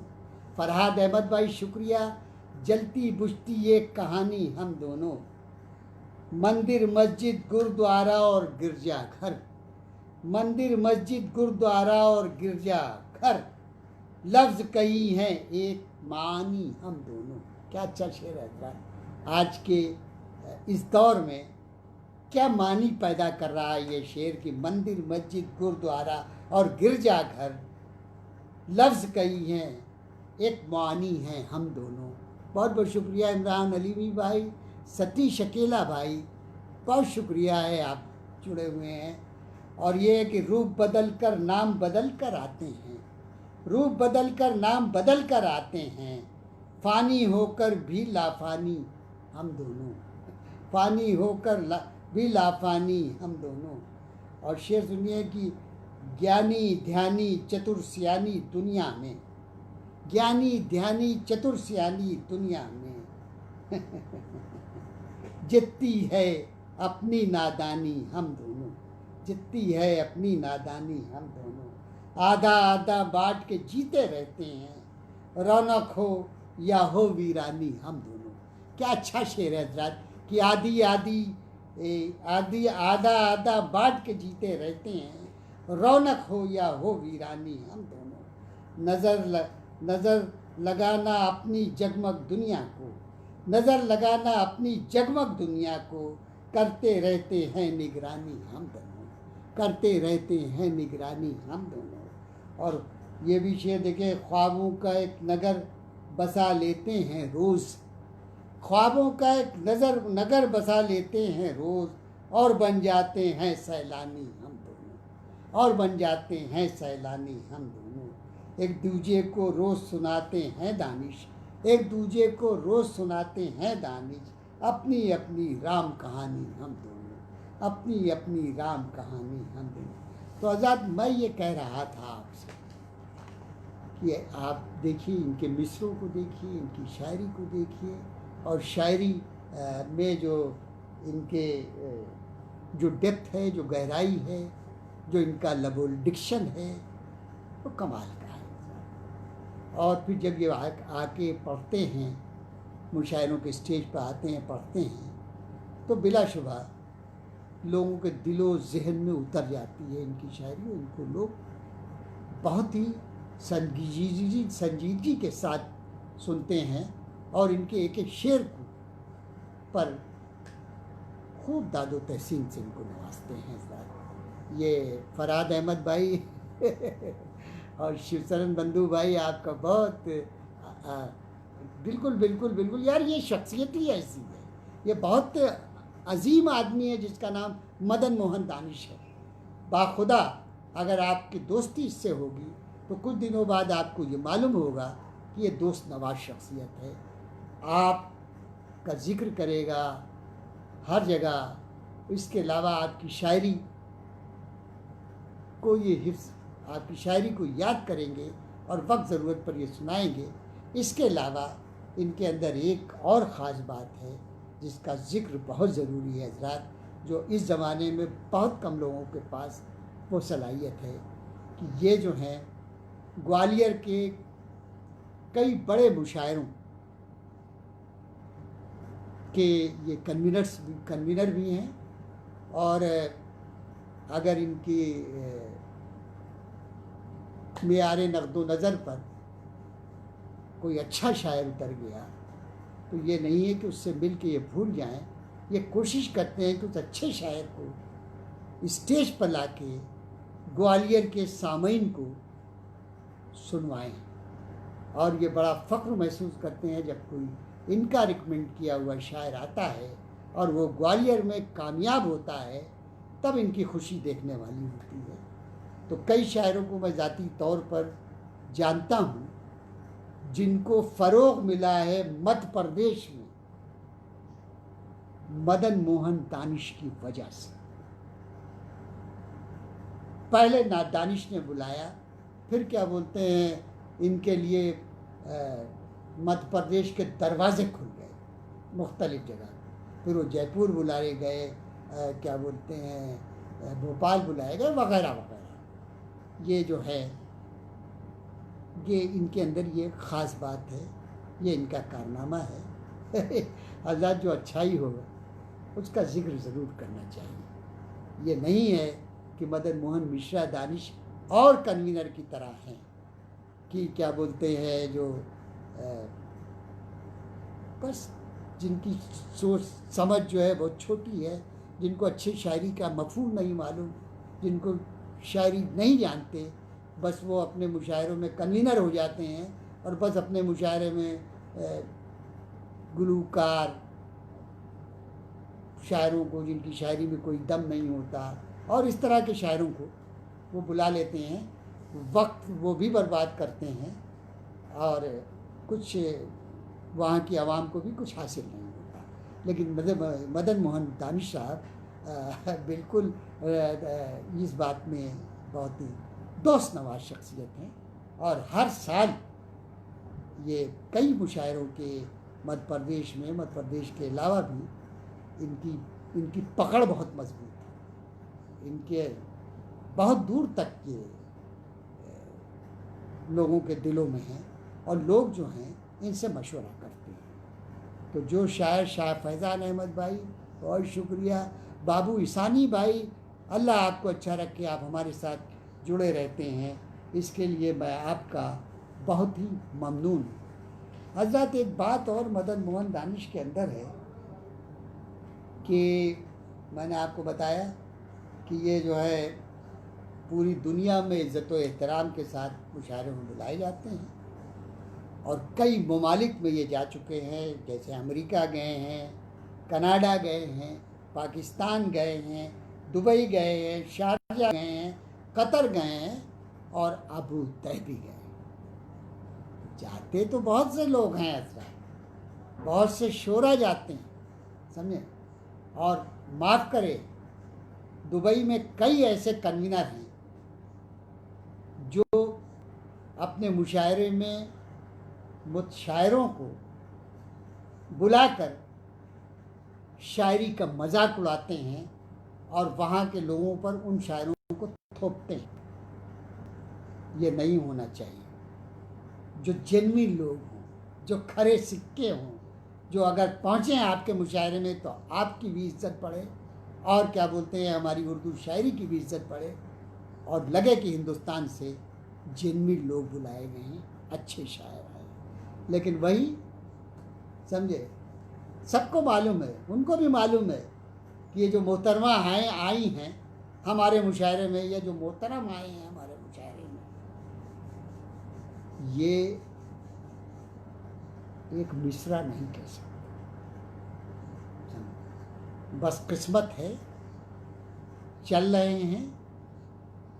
फरहाद अहमद भाई शुक्रिया। जलती बुझती ये कहानी हम दोनों, मंदिर मस्जिद गुरुद्वारा और गिरजाघर, मंदिर मस्जिद गुरुद्वारा और गिरजाघर, लफ्ज़ कई हैं एक मानी हम दोनों। क्या अच्छा शेर है। आज के इस दौर में क्या मानी पैदा कर रहा है ये शेर कि मंदिर मस्जिद गुरुद्वारा और गिरजाघर, लफ्ज़ कई हैं एक मानी हैं हम दोनों। बहुत बहुत शुक्रिया इमरान अलीमी भाई, सतीश अकेला भाई, बहुत शुक्रिया है, आप जुड़े हुए हैं। और ये है कि रूप बदल कर नाम बदल कर आते हैं, रूप बदल कर नाम बदल कर आते हैं, फ़ानी होकर भी लाफानी हम दोनों, फ़ानी होकर भी लाफानी हम दोनों। और शेर सुनिए कि ज्ञानी ध्यानी चतुर सियानी दुनिया में, ज्ञानी ध्यानी चतुर सियानी दुनिया में जितती है अपनी नादानी हम दोनों, जितती है अपनी नादानी हम दोनों, आधा आधा बांट के जीते रहते हैं, रौनक हो या हो वीरानी हम दोनों। क्या अच्छा शेर है हज़रात कि आधी आधी आधी आधा आधा बांट के जीते रहते हैं, रौनक हो या हो वीरानी हम दोनों। नज़र लगाना अपनी जगमग दुनिया को, नज़र लगाना अपनी जगमग दुनिया को, करते रहते हैं निगरानी हम दोनों, करते रहते हैं निगरानी हम दोनों। और ये भी शेर देखिए, ख्वाबों का एक नगर बसा लेते हैं रोज़, ख्वाबों का एक नगर बसा लेते हैं रोज़, और बन जाते हैं सैलानी हम दोनों, और बन जाते हैं सैलानी हम दोनों। एक दूजे को रोज़ सुनाते हैं दानिश, एक दूजे को रोज़ सुनाते हैं दानिश, अपनी अपनी राम कहानी हम दोनों, अपनी अपनी राम कहानी हम दोनों। तो आज़ाद मैं ये कह रहा था आपसे कि आप देखिए इनके मिसरों को देखिए, इनकी शायरी को देखिए, और शायरी में जो इनके जो डेप्थ है, जो गहराई है, जो इनका लबोल डिक्शन है, वो कमाल का है। और फिर जब ये आके पढ़ते हैं, मुशायरों के स्टेज पर आते हैं, पढ़ते हैं, तो बिलाशुबा लोगों के दिलो ज़हन में उतर जाती है इनकी शायरी। इनको लोग बहुत ही संजीदगी के साथ सुनते हैं, और इनके एक एक शेर को पर खूब दादो तहसीन से इनको नवाजते हैं साहब। ये फरहाद अहमद भाई और शिवशरण बंधु भाई, आपका बहुत बिल्कुल बिल्कुल बिल्कुल यार, ये शख्सियत ही ऐसी है। ये बहुत अजीम आदमी है जिसका नाम मदन मोहन दानिश है। बाखुदा अगर आपकी दोस्ती इससे होगी तो कुछ दिनों बाद आपको ये मालूम होगा कि ये दोस्त नवाज शख्सियत है। आपका जिक्र करेगा हर जगह। इसके अलावा आपकी शायरी को ये हिफ्ज़, आपकी शायरी को याद करेंगे और वक्त ज़रूरत पर ये सुनाएंगे। इसके अलावा इनके अंदर एक और ख़ास बात है जिसका ज़िक्र बहुत ज़रूरी है हज़रात, जो इस ज़माने में बहुत कम लोगों के पास वो सलाहियत है कि ये जो हैं ग्वालियर के कई बड़े मुशायरों के ये कन्वीनर भी हैं। और अगर इनकी मेयारे नक़्दो नज़र पर कोई अच्छा शायर उतर गया तो ये नहीं है कि उससे मिल के ये भूल जाएं, ये कोशिश करते हैं कि उस अच्छे शायर को स्टेज पर ला के ग्वालियर के सामीन को सुनवाएं। और ये बड़ा फ़ख्र महसूस करते हैं जब कोई इनका रिकमेंड किया हुआ शायर आता है और वो ग्वालियर में कामयाब होता है, तब इनकी खुशी देखने वाली होती है। तो कई शायरों को मैं ज़ाती तौर पर जानता हूँ जिनको फ़रोग़ मिला है मध्य प्रदेश में मदन मोहन दानिश की वजह से। पहले ना दानिश ने बुलाया, फिर क्या बोलते हैं, इनके लिए मध्य प्रदेश के दरवाज़े खुल गए मुख्तलिफ़ जगह। फिर वो जयपुर बुलाए गए, क्या बोलते हैं, भोपाल बुलाए गए, वगैरह वगैरह। ये जो है, ये इनके अंदर ये ख़ास बात है, ये इनका कारनामा है। हज़रत जो अच्छाई होगा उसका जिक्र ज़रूर करना चाहिए। ये नहीं है कि मदन मोहन मिश्रा दानिश और कन्वीनर की तरह हैं कि क्या बोलते हैं, जो बस जिनकी सोच समझ जो है बहुत छोटी है, जिनको अच्छी शायरी का मफहूम नहीं मालूम, जिनको शायरी नहीं जानते, बस वो अपने मुशायरों में कन्वीनर हो जाते हैं और बस अपने मुशायरे में गुलूकार शायरों को, जिनकी शायरी में कोई दम नहीं होता, और इस तरह के शायरों को वो बुला लेते हैं, वक्त वो भी बर्बाद करते हैं और कुछ वहाँ की आवाम को भी कुछ हासिल नहीं होता। लेकिन मदन मोहन दानिश साहब बिल्कुल इस बात में बहुत ही दोस्त नवाज शख्सियत हैं, और हर साल ये कई मुशायरों के मध्य प्रदेश के अलावा भी इनकी पकड़ बहुत मजबूत है। इनके बहुत दूर तक ये लोगों के दिलों में है, और लोग जो हैं इनसे मशवरा करते हैं। तो जो शायर शाह फैज़ान अहमद भाई, बहुत शुक्रिया। बाबू ईसानी भाई, अल्लाह आपको अच्छा रखे, आप हमारे साथ जुड़े रहते हैं, इसके लिए मैं आपका बहुत ही ममनून हूँ। हज़रत एक बात और मदन मोहन दानिश के अंदर है कि मैंने आपको बताया कि ये जो है पूरी दुनिया में इज़्ज़त व एहतराम के साथ मुशायरे में बुलाए जाते हैं, और कई ममालिक में ये जा चुके हैं, जैसे अमेरिका गए हैं, कनाडा गए हैं, पाकिस्तान गए हैं, दुबई गए हैं, शारजा गए हैं, कतर गए हैं और अबू धाबी गए। जाते तो बहुत से लोग हैं ऐसा, बहुत से शोरा जाते हैं, समझे। और माफ़ करें, दुबई में कई ऐसे कन्वीनर हैं जो अपने मुशायरे में मुशायरों को बुलाकर शायरी का मजाक उड़ाते हैं और वहाँ के लोगों पर उन शायरों को थोपते हैं। ये नहीं होना चाहिए। जो जेन्युइन लोग हों, जो खरे सिक्के हों, जो अगर पहुँचें आपके मुशायरे में तो आपकी भी इज्जत बढ़े, और क्या बोलते हैं, हमारी उर्दू शायरी की भी इज्जत बढ़े, और लगे कि हिंदुस्तान से जेन्युइन लोग बुलाए गए हैं, अच्छे शायर हैं। लेकिन वही समझे, सबको मालूम है, उनको भी मालूम है कि ये जो मोहतरमा आई हैं हमारे मुशायरे में, ये जो मोहतरम आए हैं हमारे मुशायरे में, ये एक मिसरा नहीं कह सकते। बस किस्मत है, चल रहे हैं।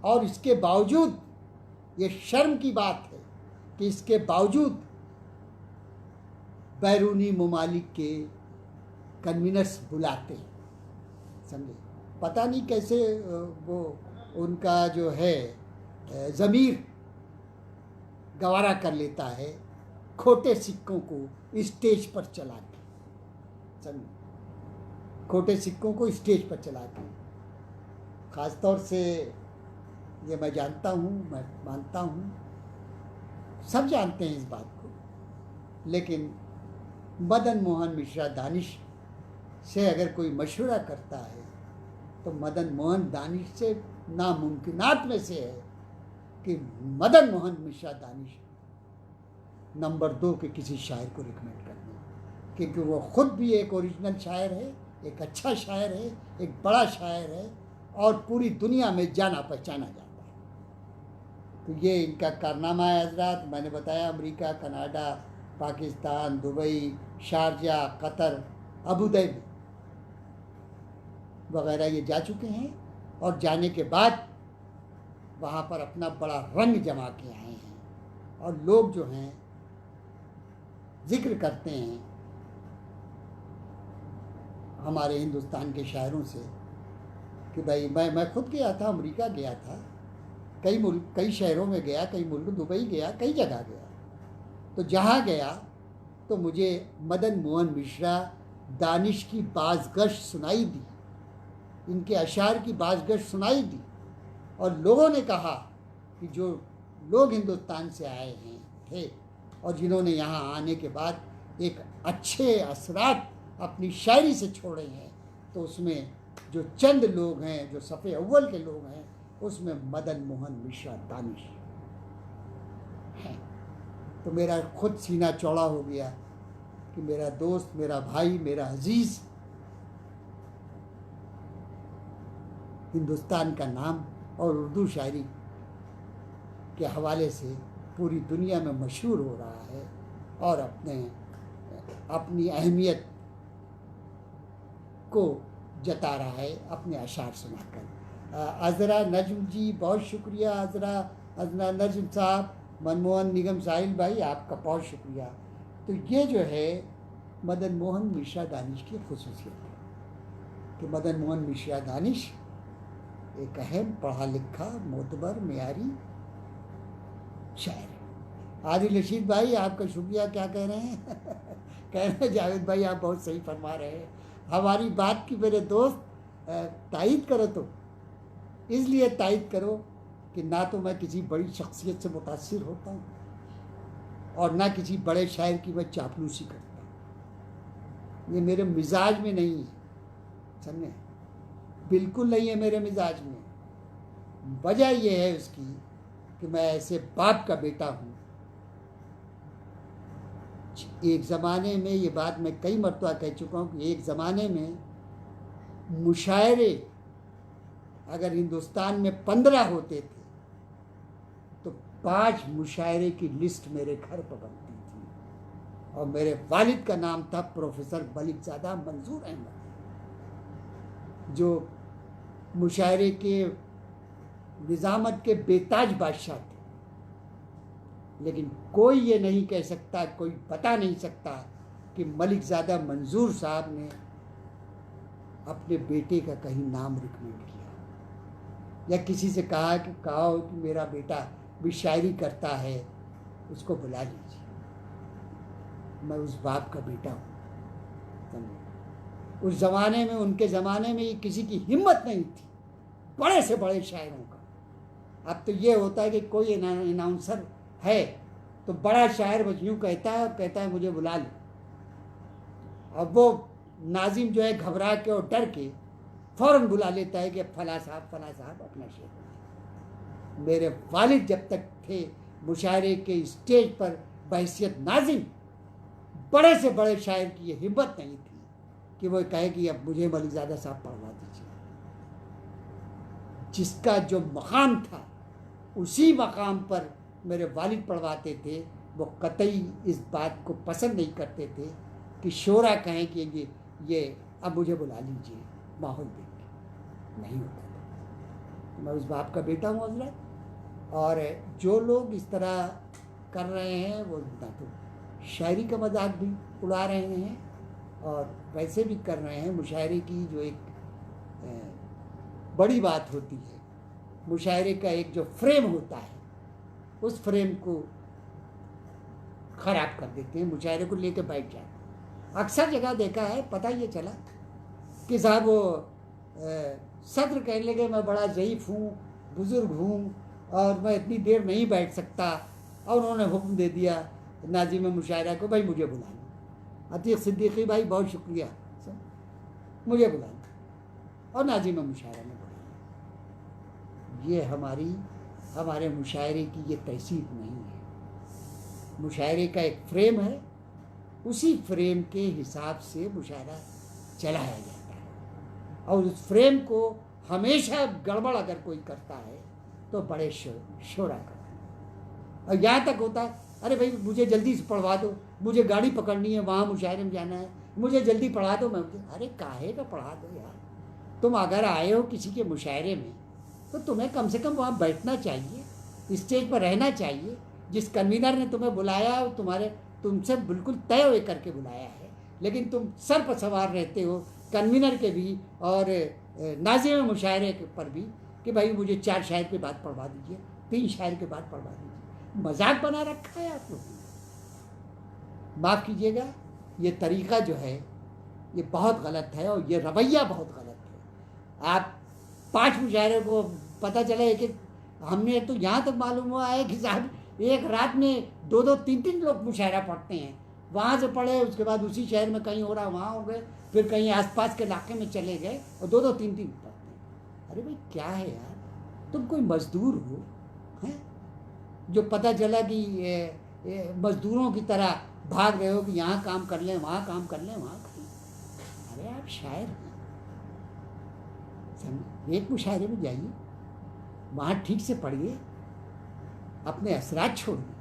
और इसके बावजूद ये शर्म की बात है कि इसके बावजूद बैरूनी ममालिक के कन्वीनर्स बुलाते हैं, समझे। पता नहीं कैसे वो उनका जो है ज़मीर गवारा कर लेता है खोटे सिक्कों को स्टेज पर चला के, समझे। खोटे सिक्कों को स्टेज पर चला के, ख़ास तौर से ये मैं जानता हूँ, मैं मानता हूँ, सब जानते हैं इस बात को। लेकिन मदन मोहन मिश्रा दानिश से अगर कोई मशवरा करता है तो मदन मोहन दानिश से नामुमकिनात में से है कि मदन मोहन मिश्रा दानिश नंबर 2 के किसी शायर को रिकमेंड कर दें, क्योंकि वो ख़ुद भी एक ओरिजिनल शायर है, एक अच्छा शायर है, एक बड़ा शायर है, और पूरी दुनिया में जाना पहचाना जाता है। तो ये इनका कारनामा है हज़रात। मैंने बताया America, Canada, Pakistan, Dubai, Sharjah, Qatar, Abu Dhabi वगैरह ये जा चुके हैं, और जाने के बाद वहाँ पर अपना बड़ा रंग जमा के आए हैं। और लोग जो हैं जिक्र करते हैं हमारे हिंदुस्तान के शायरों से कि भाई मैं खुद गया था, अमेरिका गया था, कई शहरों में गया, कई मुल्क, दुबई गया, कई जगह गया। तो जहाँ गया तो मुझे मदन मोहन मिश्रा दानिश की बाज़गश्त सुनाई दी, इनके अशार की बाज़गश्त सुनाई दी, और लोगों ने कहा कि जो लोग हिंदुस्तान से आए हैं थे और जिन्होंने यहाँ आने के बाद एक अच्छे असरात अपनी शायरी से छोड़े हैं, तो उसमें जो चंद लोग हैं, जो सफ़े अव्वल के लोग हैं, उसमें मदन मोहन मिश्रा दानिश हैं। तो मेरा खुद सीना चौड़ा हो गया कि मेरा दोस्त, मेरा भाई, मेरा अजीज़ हिंदुस्तान का नाम और उर्दू शायरी के हवाले से पूरी दुनिया में मशहूर हो रहा है और अपनी अहमियत को जता रहा है अपने अशार सुनाकर। अज़रा नजम जी, बहुत शुक्रिया। अज़रा नजम साहब, मनमोहन निगम साहिल भाई, आपका बहुत शुक्रिया। तो ये जो है मदन मोहन मिश्रा दानिश की खुसूसियत है कि मदन मोहन मिश्रा दानिश एक अहम, पढ़ा लिखा, मोतबर, मेयारी शायर। आदिल रशीद भाई, आपका शुक्रिया। क्या कह रहे हैं? कह रहे हैं जावेद भाई आप बहुत सही फरमा रहे हैं, हमारी बात की मेरे दोस्त तायीद करो। तो इसलिए तायीद करो कि ना तो मैं किसी बड़ी शख्सियत से मुतासिर होता हूँ और ना किसी बड़े शायर की मैं चापलूसी करता हूँ। ये मेरे मिजाज में नहीं है, समझे? बिल्कुल नहीं है मेरे मिजाज में। वजह यह है उसकी कि मैं ऐसे बाप का बेटा हूँ। एक ज़माने में, ये बात मैं कई मरतबा कह चुका हूँ कि एक ज़माने में मुशायरे अगर हिंदुस्तान में 15 होते थे तो 5 मुशायरे की लिस्ट मेरे घर पर बनती थी और मेरे वालिद का नाम था प्रोफेसर मलिकज़ादा मंजूर अहमद, जो मुशायरे के निज़ामत के बेताज बादशाह थे। लेकिन कोई ये नहीं कह सकता, कोई बता नहीं सकता कि मलिकज़ादा मंजूर साहब ने अपने बेटे का कहीं नाम रिकमेंड किया या किसी से कहा हो कि मेरा बेटा भी शायरी करता है, उसको बुला लीजिए। मैं उस बाप का बेटा हूँ। उस ज़माने में, उनके ज़माने में किसी की हिम्मत नहीं थी बड़े से बड़े शायरों का। अब तो ये होता है कि कोई अनाउंसर है तो बड़ा शायर बस यूँ कहता है और कहता है मुझे बुला लो, अब वो नाजिम जो है घबरा के और डर के फ़ौरन बुला लेता है कि फला साहब अपना शेर। मेरे वालिद जब तक थे मुशायरे के स्टेज पर बहैसियत नाजिम, बड़े से बड़े शायर की ये हिम्मत नहीं थी कि वो कहे कि अब मुझे मलिकज़ादा साहब पढ़वा दीजिए। जिसका जो मकाम था उसी मकाम पर मेरे वालिद पढ़वाते थे। वो कतई इस बात को पसंद नहीं करते थे कि शोरा कहें कि ये अब मुझे बुला लीजिए माहौल देख के, नहीं होता था। मैं उस बाप का बेटा हूँ हज़रत। और जो लोग इस तरह कर रहे हैं वो ना तो शायरी का मजाक भी उड़ा रहे हैं और वैसे भी कर रहे हैं। मुशायरे की जो एक बड़ी बात होती है, मुशायरे का एक जो फ्रेम होता है, उस फ्रेम को ख़राब कर देते हैं, मुशायरे को लेकर बैठ जाते हैं। अक्सर जगह देखा है, पता ये चला कि साहब वो सदर कहने लगे मैं बड़ा ज़ईफ़ हूँ, बुज़ुर्ग हूँ और मैं इतनी देर नहीं बैठ सकता, और उन्होंने हुक्म दे दिया नाज़िम मुशायरा को, भाई मुझे बुलाना। अतीक सिद्दीकी भाई बहुत शुक्रिया, मुझे बुलाना, और नाज़िम मुशायरा ने बुलाया। ये हमारे मुशायरे की ये तहसीब नहीं है। मुशायरे का एक फ्रेम है, उसी फ्रेम के हिसाब से मुशायरा चलाया जाता है, और उस फ्रेम को हमेशा गड़बड़ अगर कोई करता है तो बड़े शोरा करता है। और यहाँ तक होता है, अरे भाई मुझे जल्दी से पढ़वा दो, मुझे गाड़ी पकड़नी है, वहाँ मुशायरे में जाना है, मुझे जल्दी पढ़ा दो। मैं अरे काहे का पढ़ा दो यार, तुम अगर आए हो किसी के मुशायरे में तो तुम्हें कम से कम वहाँ बैठना चाहिए, स्टेज पर रहना चाहिए। जिस कन्वीनर ने तुम्हें बुलाया तुमसे बिल्कुल तय हुए करके बुलाया है, लेकिन तुम सर पर सवार रहते हो कन्वीनर के भी और नाज़िम मुशायरे पर भी कि भाई मुझे 4 शायर के बाद पढ़वा दीजिए, 3 शायर के बाद पढ़वा दीजिए। मजाक बना रखा है आप लोगों ने। माफ़ कीजिएगा, ये तरीक़ा जो है ये बहुत गलत है और ये रवैया बहुत गलत है। आप 5 मुशायरे को पता चले कि हमने तो यहाँ तक मालूम हुआ है कि साहब एक रात में 2-2 3-3 लोग मुशायरा पढ़ते हैं। वहाँ से पढ़े, उसके बाद उसी शहर में कहीं हो रहा वहाँ हो गए, फिर कहीं आसपास के इलाके में चले गए और 2-2 3-3 पढ़ते हैं। अरे भाई क्या है यार, तुम कोई मजदूर हो हैं जो पता चला कि ये मजदूरों की तरह भाग रहे हो कि यहाँ काम कर लें, वहाँ काम कर लें, वहाँ कर लें। अरे आप शायर हैं, एक मुशायरे में जाइए, वहाँ ठीक से पढ़िए, अपने असरात छोड़िए।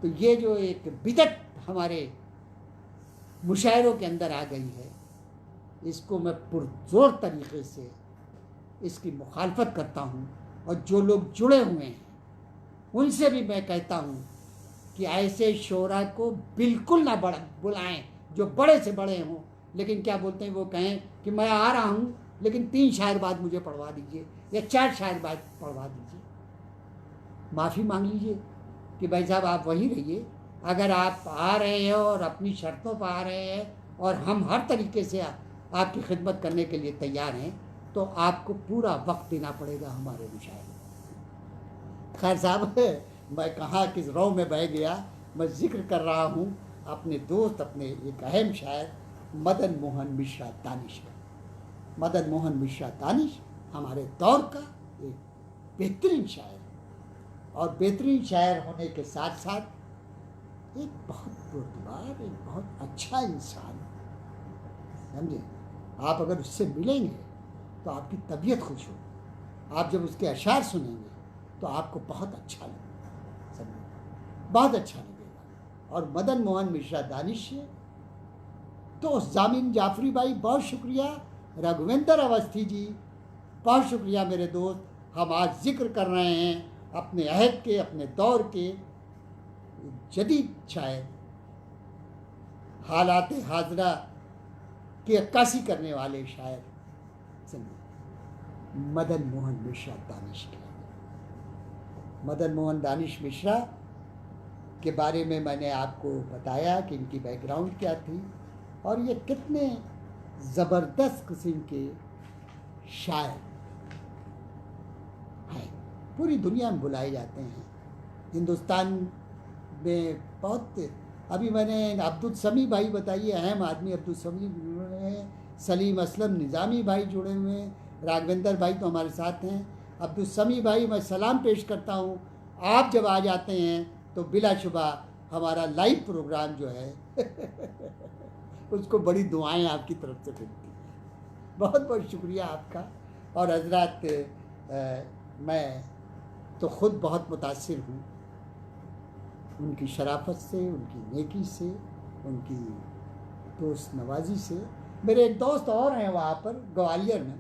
तो ये जो एक बिदत हमारे मुशायरों के अंदर आ गई है, इसको मैं पुरजोर तरीके से इसकी मुखालफत करता हूँ। और जो लोग जुड़े हुए हैं उनसे भी मैं कहता हूँ कि ऐसे शोरा को बिल्कुल ना बुलाएं जो बड़े से बड़े हों, लेकिन क्या बोलते हैं वो कहें कि मैं आ रहा हूँ लेकिन 3 शायर बाद मुझे पढ़वा दीजिए या 4 शायर बाद पढ़वा दीजिए। माफ़ी मांग लीजिए कि भाई साहब आप वहीं रहिए। अगर आप आ रहे हो और अपनी शर्तों पर आ रहे हैं और हम हर तरीके से आपकी खिदमत करने के लिए तैयार हैं, तो आपको पूरा वक्त देना पड़ेगा हमारे मुशायरे। खैर साहब, मैं कहाँ किस रौ में बह गया। मैं जिक्र कर रहा हूँ अपने दोस्त, अपने एक अहम शायर मदन मोहन मिश्रा दानिश का। मदन मोहन मिश्रा दानिश हमारे दौर का एक बेहतरीन शायर है, और बेहतरीन शायर होने के साथ साथ एक बहुत पुरदबार, एक बहुत अच्छा इंसान, समझे। आप अगर उससे मिलेंगे तो आपकी तबीयत खुश होगी। आप जब उसके अशार सुनेंगे तो आपको बहुत अच्छा लगेगा, समझे, बहुत अच्छा लगेगा। और मदन मोहन मिश्रा दानिश तो जामिन जाफरी भाई बहुत शुक्रिया, रघुवेंद्र अवस्थी जी बहुत शुक्रिया मेरे दोस्त। हम आज जिक्र कर रहे हैं अपने अहद के, अपने दौर के जदीद शायर, हालात हाजरा की अक्कासी करने वाले शायर मदन मोहन मिश्रा दानिश के। मदन मोहन दानिश मिश्रा के बारे में मैंने आपको बताया कि इनकी बैकग्राउंड क्या थी और ये कितने ज़बरदस्त किस्म के शायर हैं, पूरी दुनिया में बुलाए जाते हैं। हिंदुस्तान में बहुत, अभी मैंने अब्दुल समी भाई बताइए, अहम आदमी अब्दुल समी जुड़े हैं, सलीम असलम निज़ामी भाई जुड़े हुए हैं, राघवेंद्र भाई तो हमारे साथ हैं। अब्दुल समी भाई मैं सलाम पेश करता हूँ। आप जब आ जाते हैं तो बिलाशुबा हमारा लाइव प्रोग्राम जो है उसको बड़ी दुआएं आपकी तरफ से मिलती हैं। बहुत बहुत शुक्रिया आपका। और हजरात, मैं तो ख़ुद बहुत मुतासिर हूँ उनकी शराफत से, उनकी नेकी से, उनकी दोस्त नवाजी से। मेरे एक दोस्त और हैं वहाँ पर ग्वालियर में,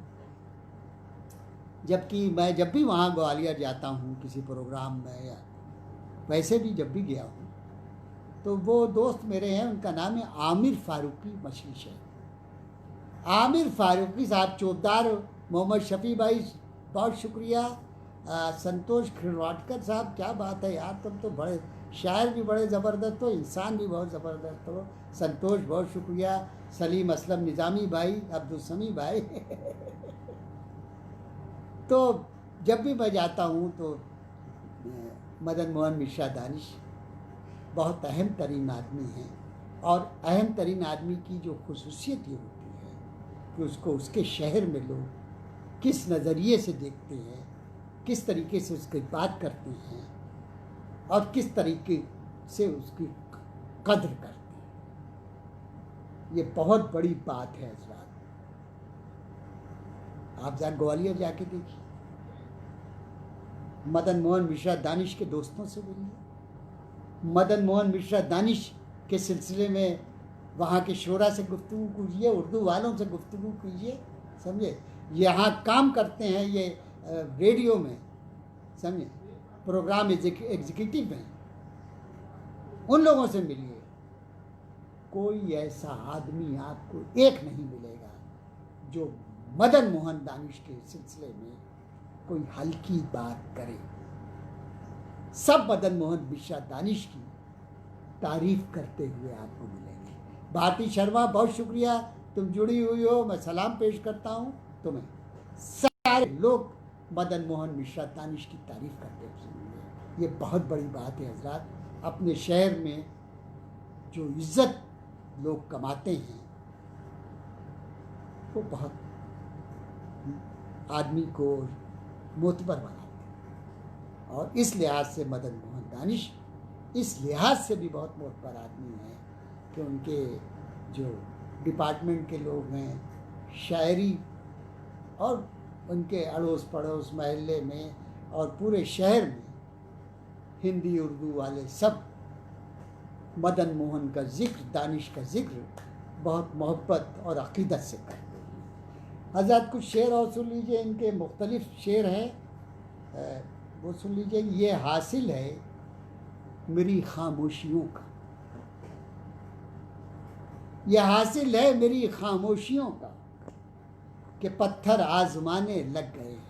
जबकि मैं जब भी वहाँ ग्वालियर जाता हूँ किसी प्रोग्राम में या वैसे भी जब भी गया हूँ, तो वो दोस्त मेरे हैं, उनका नाम है आमिर फारूकी मछली शहर। आमिर फारूकी साहब चौबदार, मोहम्मद शफ़ी भाई बहुत शुक्रिया, संतोष खिलवाड़कर साहब क्या बात है यार, तुम तो बड़े शायर भी बड़े ज़बरदस्त हो, इंसान भी बहुत ज़बरदस्त हो। संतोष बहुत शुक्रिया, सलीम असलम निज़ामी भाई, अब्दुल समी भाई तो जब भी मैं जाता हूँ तो मदन मोहन मिश्रा दानिश बहुत अहम तरीन आदमी हैं। और अहम तरीन आदमी की जो खुसूसियत ये होती है कि उसको उसके शहर में लोग किस नज़रिए से देखते हैं, किस तरीके से उसकी बात करते हैं और किस तरीके से उसकी कद्र करते हैं। ये बहुत बड़ी बात है हज़रात। आप ग्वालियर जाके देखिए, मदन मोहन मिश्रा दानिश के दोस्तों से मिलिए, मदन मोहन मिश्रा दानिश के सिलसिले में वहाँ के शोरा से गुफ्तगू कीजिए, उर्दू वालों से गुफ्तगू कीजिए, समझे। यहाँ काम करते हैं ये रेडियो में, समझे, प्रोग्राम एग्जीक्यूटिव हैं, उन लोगों से मिलिए। कोई ऐसा आदमी आपको एक नहीं मिलेगा जो मदन मोहन दानिश के सिलसिले में कोई हल्की बात करे। सब मदन मोहन मिश्रा दानिश की तारीफ करते हुए आपको मिलेंगे। भारती शर्मा बहुत शुक्रिया, तुम जुड़ी हुई हो, मैं सलाम पेश करता हूँ तुम्हें। सारे लोग मदन मोहन मिश्रा दानिश की तारीफ करते हैं। ये बहुत बड़ी बात है हजरात। अपने शहर में जो इज्जत लोग कमाते हैं वो बहुत आदमी को मोतबर बनाते हैं। और इस लिहाज से मदन मोहन दानिश इस लिहाज से भी बहुत मोतबर आदमी है कि उनके जो डिपार्टमेंट के लोग हैं, शायरी और उनके अड़ोस पड़ोस महल्ले में और पूरे शहर में हिंदी उर्दू वाले सब मदन मोहन का जिक्र, दानिश का जिक्र बहुत मोहब्बत और अक़ीदत से करते हैं। हज़रत कुछ शेर और सुन लीजिए, इनके मुख्तलिफ शेर हैं, वो सुन लीजिए। ये हासिल है मेरी खामोशियों का, यह हासिल है मेरी खामोशियों का कि पत्थर आजमाने लग गए हैं।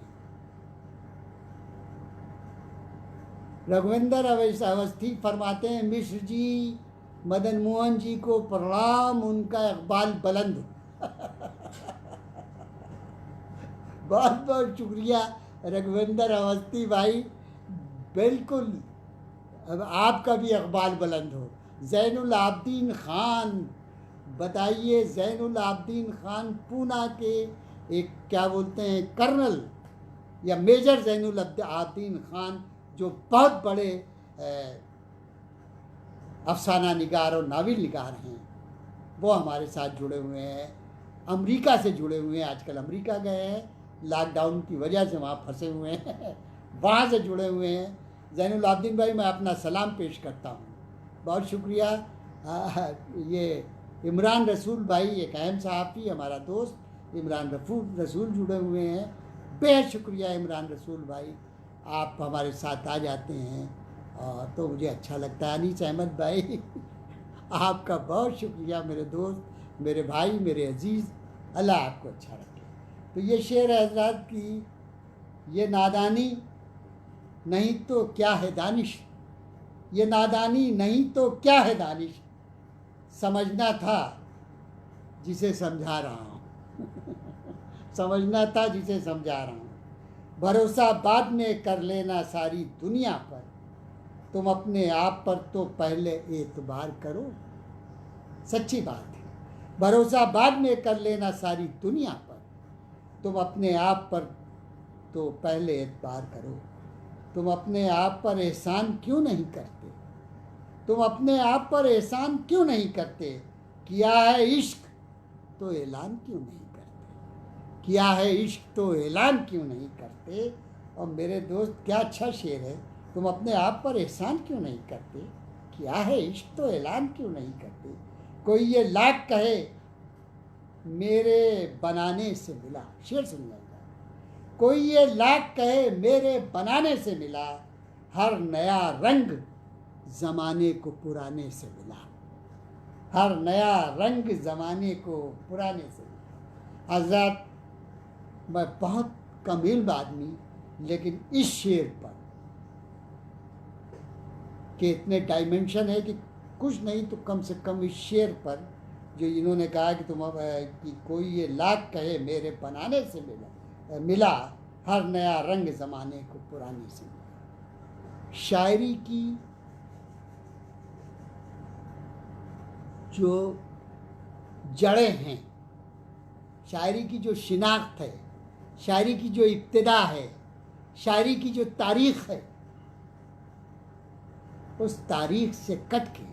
रघुविंदर अवस्थी फरमाते हैं, मिश्र जी मदन मोहन जी को प्रणाम, उनका इकबाल बुलंद। बहुत बहुत शुक्रिया रघुविंदर अवस्थी भाई, बिल्कुल अब आपका भी इकबाल बुलंद हो। ज़ैनुल आबदीन खान, बताइए, ज़ैनुल आबदीन खान पूना के एक क्या बोलते हैं कर्नल या मेजर ज़ैनुल आबदीन खान, जो बहुत बड़े अफसाना निगार और नाविल निगार हैं, वो हमारे साथ जुड़े हुए हैं। अमेरिका से जुड़े हुए हैं, आजकल अमेरिका गए हैं, लॉकडाउन की वजह से वहाँ फंसे हुए हैं, वहाँ से जुड़े हुए हैं। ज़ैनुल आबदीन भाई, मैं अपना सलाम पेश करता हूँ, बहुत शुक्रिया। ये इमरान रसूल भाई, एक अहम सहाफ़ी, हमारा दोस्त इमरान रसूल जुड़े हुए हैं, बेहद शुक्रिया इमरान रसूल भाई, आप हमारे साथ आ जाते हैं और तो मुझे अच्छा लगता है। अनीस अहमद भाई, आपका बहुत शुक्रिया मेरे दोस्त, मेरे भाई, मेरे अजीज़, अल्लाह आपको अच्छा रखे। तो ये शेर है हज़रात की, ये नादानी नहीं तो क्या है दानिश, ये नादानी नहीं तो क्या है दानिश, समझना था जिसे समझा रहा हूँ। समझना था जिसे समझा रहा हूँ। भरोसा बाद में कर लेना सारी दुनिया पर, तुम अपने आप पर तो पहले एतबार करो। सच्ची बात है, भरोसा बाद में कर लेना सारी दुनिया पर, तुम अपने आप पर तो पहले एतबार करो। तुम अपने आप पर एहसान क्यों नहीं करते, तुम अपने आप पर एहसान क्यों नहीं करते, किया है इश्क तो ऐलान क्यों नहीं करते, किया है इश्क तो ऐलान क्यों नहीं करते। और मेरे दोस्त, क्या अच्छा शेर है, तुम अपने आप पर एहसान क्यों नहीं करते, किया है इश्क तो ऐलान क्यों नहीं करते। कोई ये लाख कहे मेरे बनाने से मिला, शेर सुनिएगा। कोई ये लाख कहे मेरे बनाने से मिला, हर नया रंग ज़माने को पुराने से मिला, हर नया रंग ज़माने को पुराने से मिला। हज़रत, मैं बहुत कम इल्म आदमी, लेकिन इस शेर पर के इतने डायमेंशन है कि कुछ नहीं तो कम से कम इस शेर पर जो इन्होंने कहा कि कि कोई ये लाख कहे मेरे बनाने से मिला, हर नया रंग ज़माने को पुराने से मिला। शायरी की जो जड़ें हैं, शायरी की जो शिनाख्त है, शायरी की जो इब्तिदा है, शायरी की जो तारीख़ है, उस तारीख़ से कट के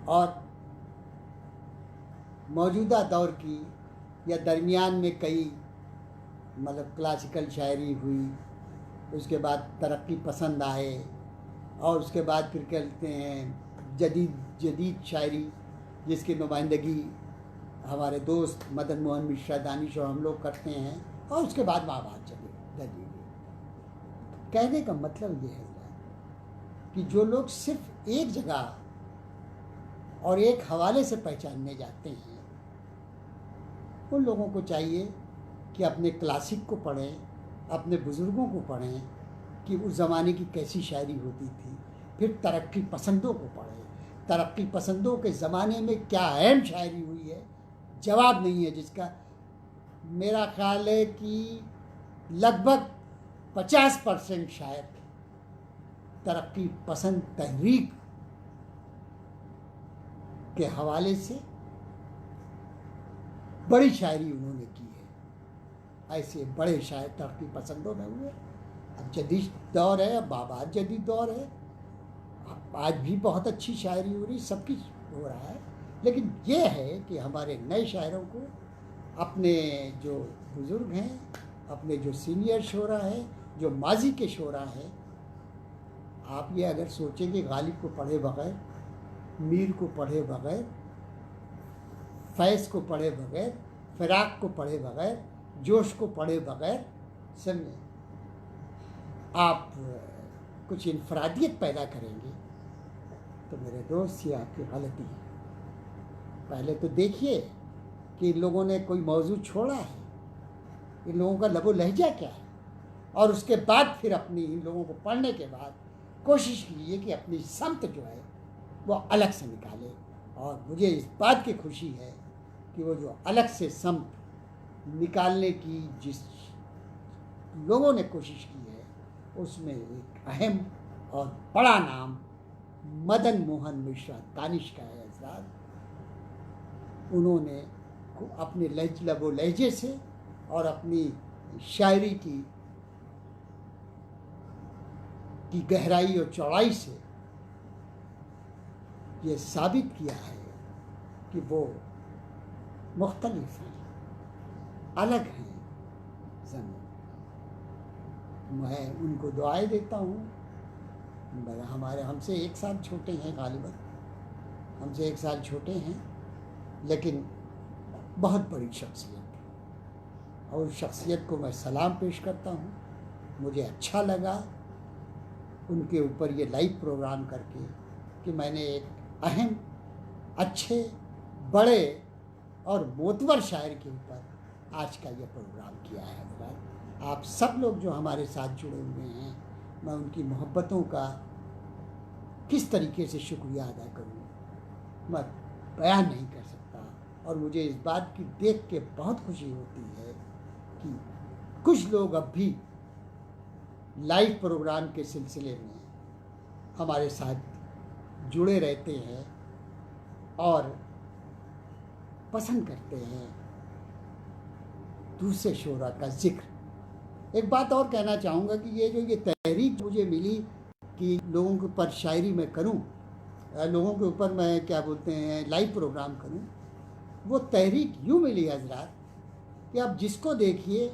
और मौजूदा दौर की या दरमियान में कई मतलब क्लासिकल शायरी हुई, उसके बाद तरक्की पसंद आए, और उसके बाद फिर कहते हैं जदीद शायरी, जिसकी नुमाइंदगी हमारे दोस्त मदन मोहन मिश्रा दानिश और हम लोग करते हैं, और उसके बाद वहाँ बात चली दर्जी। कहने का मतलब ये है कि जो लोग सिर्फ एक जगह और एक हवाले से पहचानने जाते हैं, उन लोगों को चाहिए कि अपने क्लासिक को पढ़ें, अपने बुज़ुर्गों को पढ़ें कि उस ज़माने की कैसी शायरी होती थी, फिर तरक्की पसंदों को पढ़ें, तरक्की पसंदों के ज़माने में क्या अहम शायरी हुई हुई है, जवाब नहीं है जिसका। मेरा ख्याल है कि लगभग 50% शायद तरक्की पसंद तहरीक के हवाले से बड़ी शायरी उन्होंने की है। ऐसे बड़े शायर तरक्की पसंदों में हुए। अब जदीद दौर है, अब बाबा जदीद दौर है, आज भी बहुत अच्छी शायरी हो रही, सब कुछ हो रहा है। लेकिन ये है कि हमारे नए शायरों को अपने जो बुज़ुर्ग हैं, अपने जो सीनियर शोरा है, जो माजी के शोरा हैं, आप ये अगर सोचें कि गालिब को पढ़े बगैर, मीर को पढ़े बगैर, फैज़ को पढ़े बगैर, फ़िराक को पढ़े बगैर, जोश को पढ़े बगैर, समझे आप कुछ इनफरादियत पैदा करेंगे, तो मेरे दोस्त ये आपकी गलती है। पहले तो देखिए कि इन लोगों ने कोई मौजू छोड़ा है, इन लोगों का लबो लहजा क्या है, और उसके बाद फिर अपनी इन लोगों को पढ़ने के बाद कोशिश कीजिए कि अपनी समत जो है वो अलग से निकाले। और मुझे इस बात की खुशी है कि वो जो अलग से समत निकालने की जिस लोगों ने कोशिश की है, उसमें एक अहम और बड़ा नाम मदन मोहन मिश्रा दानिश का है। हज़रात, उन्होंने अपने लबो लहजे से और अपनी शायरी की गहराई और चौड़ाई से ये साबित किया है कि वो मुख्तलिफ हैं, अलग हैं। मैं उनको दुआएं देता हूँ। हमारे हमसे 1 साल छोटे हैं, गालिबन हमसे 1 साल छोटे हैं, लेकिन बहुत बड़ी शख्सियत, और उस शख्सियत को मैं सलाम पेश करता हूँ। मुझे अच्छा लगा उनके ऊपर ये लाइव प्रोग्राम करके कि मैंने एक अहम, अच्छे, बड़े और मोतबर शायर के ऊपर आज का ये प्रोग्राम किया है। हज़रात, आप सब लोग जो हमारे साथ जुड़े हुए हैं, मैं उनकी मोहब्बतों का किस तरीके से शुक्रिया अदा करूँ, मैं बयान नहीं कर सकता। और मुझे इस बात की देख के बहुत खुशी होती है कि कुछ लोग अब भी लाइव प्रोग्राम के सिलसिले में हमारे साथ जुड़े रहते हैं और पसंद करते हैं दूसरे शोरा का जिक्र। एक बात और कहना चाहूँगा कि ये तहरीक मुझे मिली कि लोगों के ऊपर शायरी में करूँ, लोगों के ऊपर मैं क्या बोलते हैं लाइव प्रोग्राम करूँ, वो तहरीक यूँ मिली हज़रात कि आप जिसको देखिए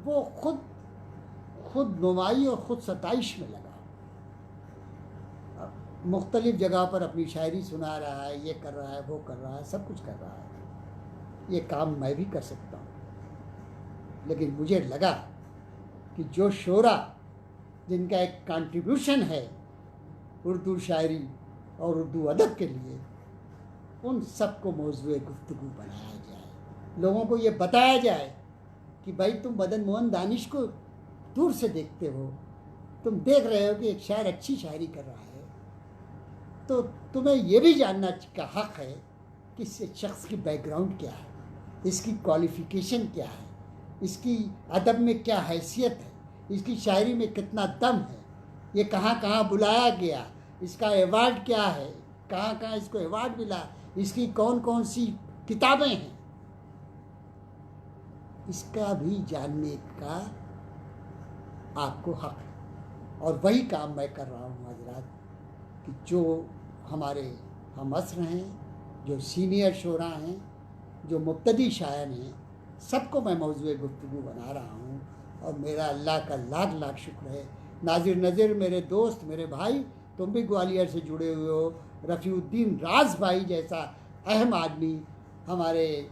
वो खुद नुमाई और ख़ुद सताइश में लगा, मुख्तलिफ़ जगह पर अपनी शायरी सुना रहा है, ये कर रहा है, वो कर रहा है, सब कुछ कर रहा है। ये काम मैं भी कर सकता हूँ, लेकिन मुझे लगा कि जो शोरा जिनका एक कंट्रीब्यूशन है उर्दू शायरी और उर्दू अदब के लिए, उन सबको मौज़ूए गुफ्तगू बनाया जाए, लोगों को ये बताया जाए कि भाई तुम मदन मोहन दानिश को दूर से देखते हो, तुम देख रहे हो कि एक शायर अच्छी शायरी कर रहा है, तो तुम्हें ये भी जानना का हक़ है कि इस शख्स की बैकग्राउंड क्या है, इसकी क्वालिफ़िकेशन क्या है, इसकी अदब में क्या हैसियत है, इसकी शायरी में कितना दम है, ये कहाँ कहाँ बुलाया गया, इसका अवार्ड क्या है, कहाँ कहाँ इसको अवार्ड मिला, इसकी कौन कौन सी किताबें हैं, इसका भी जानने का आपको हक़ है। और वही काम मैं कर रहा हूँ हज़रात कि जो हमारे हम असर हैं, जो सीनियर शोरा हैं, जो मुब्तदी शायर हैं, सबको मैं मौज़ूए गुफ्तगू बना रहा हूँ। और मेरा अल्लाह का लाख लाख शुक्र है। नाज़िर नज़ीर मेरे दोस्त, मेरे भाई, तुम भी ग्वालियर से जुड़े हुए हो, रफ़ीउद्दीन राज भाई जैसा अहम आदमी हमारे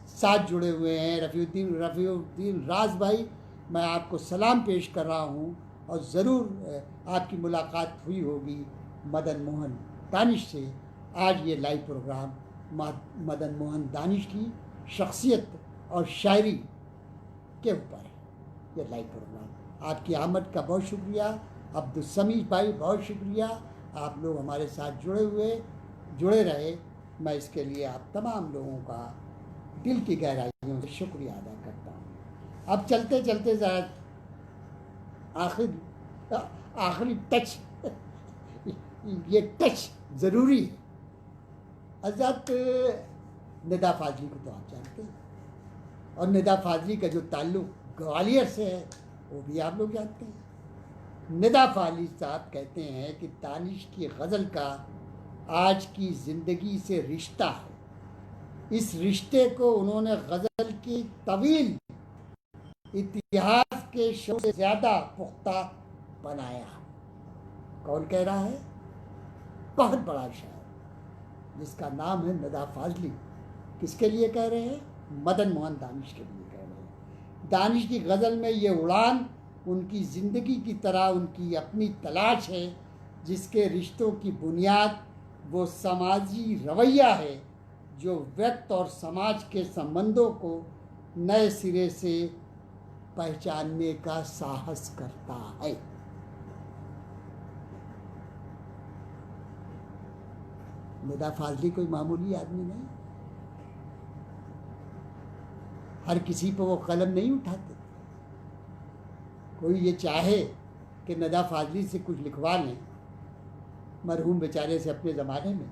साथ जुड़े हुए हैं। रफ़ीउद्दीन राज भाई, मैं आपको सलाम पेश कर रहा हूँ, और ज़रूर आपकी मुलाकात हुई होगी मदन मोहन दानिश से। आज ये लाइव प्रोग्राम मदन मोहन दानिश की शख्सियत और शायरी के ऊपर है। ये लाइव प्रोग्राम आपकी आमद का बहुत शुक्रिया। अब्दुल समीद भाई बहुत शुक्रिया, आप लोग हमारे साथ जुड़े रहे। मैं इसके लिए आप तमाम लोगों का दिल की गहराइयों से शुक्रिया अदा करता हूँ। अब चलते चलते ज़रा आखिरी टच ये टच ज़रूरी है। हज़रत निदा फाजली को तो आप जानते हैं, और निदा फाजली का जो ताल्लुक़ ग्वालियर से है वो भी आप लोग जानते हैं। निदा फाजली साहब कहते हैं कि दानिश की गज़ल का आज की ज़िंदगी से रिश्ता है। इस रिश्ते को उन्होंने गज़ल की तवील इतिहास के शो से ज़्यादा पुख्ता बनाया। कौन कह रहा है? बहुत बड़ा शायर जिसका नाम है निदा फाजली। किसके लिए कह रहे हैं? मदन मोहन दानिश के लिए कह रहे हैं। दानिश की गज़ल में ये उड़ान उनकी ज़िंदगी की तरह उनकी अपनी तलाश है, जिसके रिश्तों की बुनियाद वो समाजी रवैया है जो व्यक्ति और समाज के संबंधों को नए सिरे से पहचानने का साहस करता है। निदा फाजली कोई मामूली आदमी नहीं, हर किसी पर वो कलम नहीं उठाते। कोई ये चाहे कि निदा फाजली से कुछ लिखवा लें, मरहूम बेचारे से अपने ज़माने में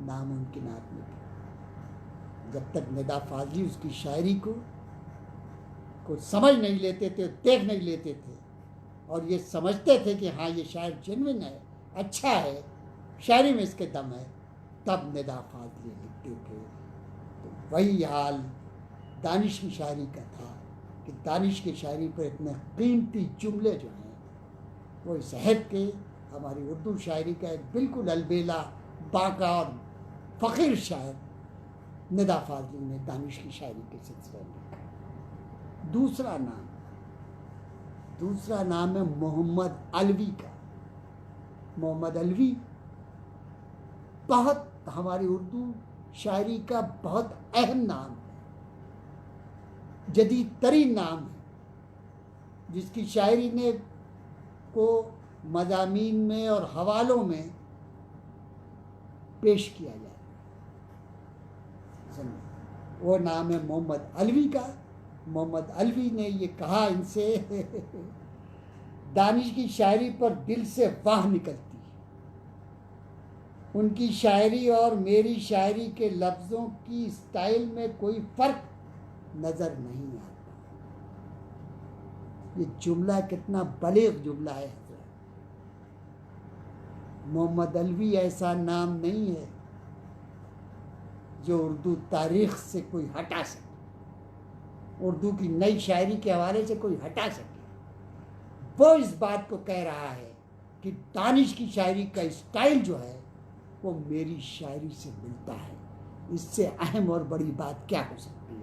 नामुमकिन आदमी थे। जब तक निदा फाजली उसकी शायरी को समझ नहीं लेते थे, देख नहीं लेते थे, और ये समझते थे कि हाँ ये शायर जेन्युइन है, अच्छा है, शायरी में इसके दम है, तब निदा फाजली लिखते थे। तो वही हाल दानिश की शायरी का था कि दानिश की शायरी पर इतने कीमती जुमले जो हैं वो इस अहद के हमारी उर्दू शायरी का एक बिल्कुल अलबेला बाका और फ़कीर शायर निदा फाजली ने दानिश की शायरी के सिलसिले में लिखा। दूसरा नाम है मोहम्मद अलवी का। मोहम्मद अलवी बहुत हमारी उर्दू शायरी का बहुत अहम नाम है, जदीद तरीन नाम है, जिसकी शायरी ने को मज़ामीन में और हवालों में पेश किया जाए। वो नाम है मोहम्मद अलवी का। मोहम्मद अलवी ने ये कहा इनसे दानिश की शायरी पर दिल से वाह निकलती है। उनकी शायरी और मेरी शायरी के लफ्ज़ों की स्टाइल में कोई फ़र्क नज़र नहीं आता। ये जुमला कितना बलीग जुमला है। मोहम्मद अलवी ऐसा नाम नहीं है जो उर्दू तारीख़ से कोई हटा सके, उर्दू की नई शायरी के हवाले से कोई हटा सके। वो इस बात को कह रहा है कि दानिश की शायरी का स्टाइल जो है वो मेरी शायरी से मिलता है। इससे अहम और बड़ी बात क्या हो सकती है?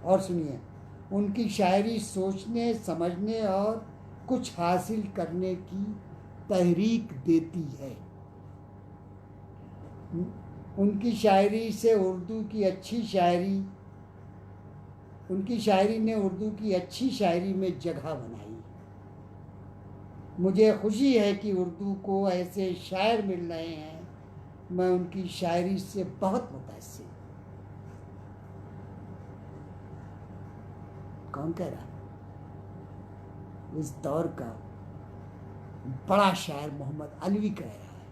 और सुनिए, उनकी शायरी सोचने, समझने और कुछ हासिल करने की तहरीक देती है। उनकी शायरी से उर्दू की अच्छी शायरी, उनकी शायरी ने उर्दू की अच्छी शायरी में जगह बनाई। मुझे खुशी है कि उर्दू को ऐसे शायर मिल रहे हैं। मैं उनकी शायरी से बहुत मुतासिर। कौन कह रहा है? इस दौर का बड़ा शायर मोहम्मद अलवी कह रहा है।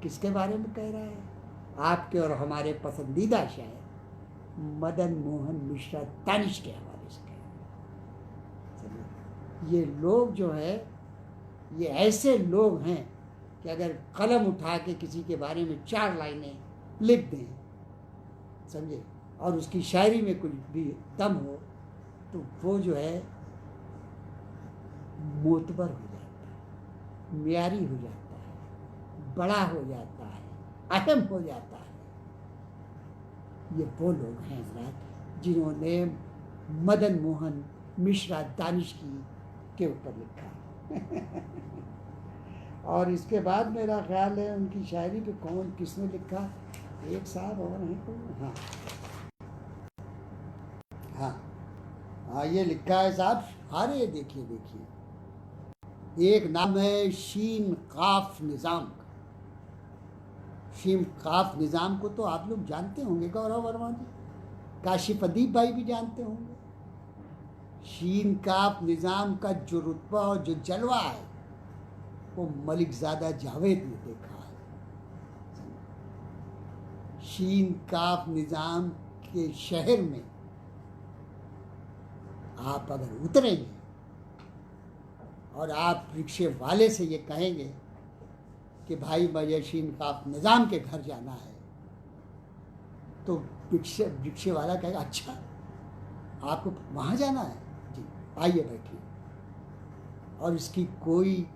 किसके बारे में कह रहा है? आपके और हमारे पसंदीदा शायर मदन मोहन मिश्रा दानिश के हवाले से कह रहा है। ये लोग जो है, ये ऐसे लोग हैं कि अगर कलम उठा के किसी के बारे में 4 लाइनें लिख दें, समझे, और उसकी शायरी में कुछ भी दम हो, तो वो जो है मोतबर हो जाता है, म्यारी हो जाता है, बड़ा हो जाता है, अहम हो जाता है। ये वो लोग हैं हज़रात जिन्होंने मदन मोहन मिश्रा दानिश के ऊपर लिखा। और इसके बाद मेरा ख्याल है उनकी शायरी पे कौन किसने लिखा, एक साहब और हैं कोई, हाँ, ये लिखा है साहब। अरे देखिए, एक नाम है शीन काफ निज़ाम का। शीन काफ निज़ाम को तो आप लोग जानते होंगे, गौरव वर्मा जी, काशिफ अदीब भाई भी जानते होंगे। शीन काफ निज़ाम का जो रुतबा और जो जलवा है वो मलिक ज़ादा जावेद ने देखा है। शीन काफ निज़ाम के शहर में आप अगर उतरेंगे और आप रिक्शे वाले से ये कहेंगे कि भाई मुझे शीन काफ निज़ाम के घर जाना है, तो रिक्शे वाला कहेगा अच्छा आपको वहाँ जाना है, जी आइए बैठिए। और इसकी कोई,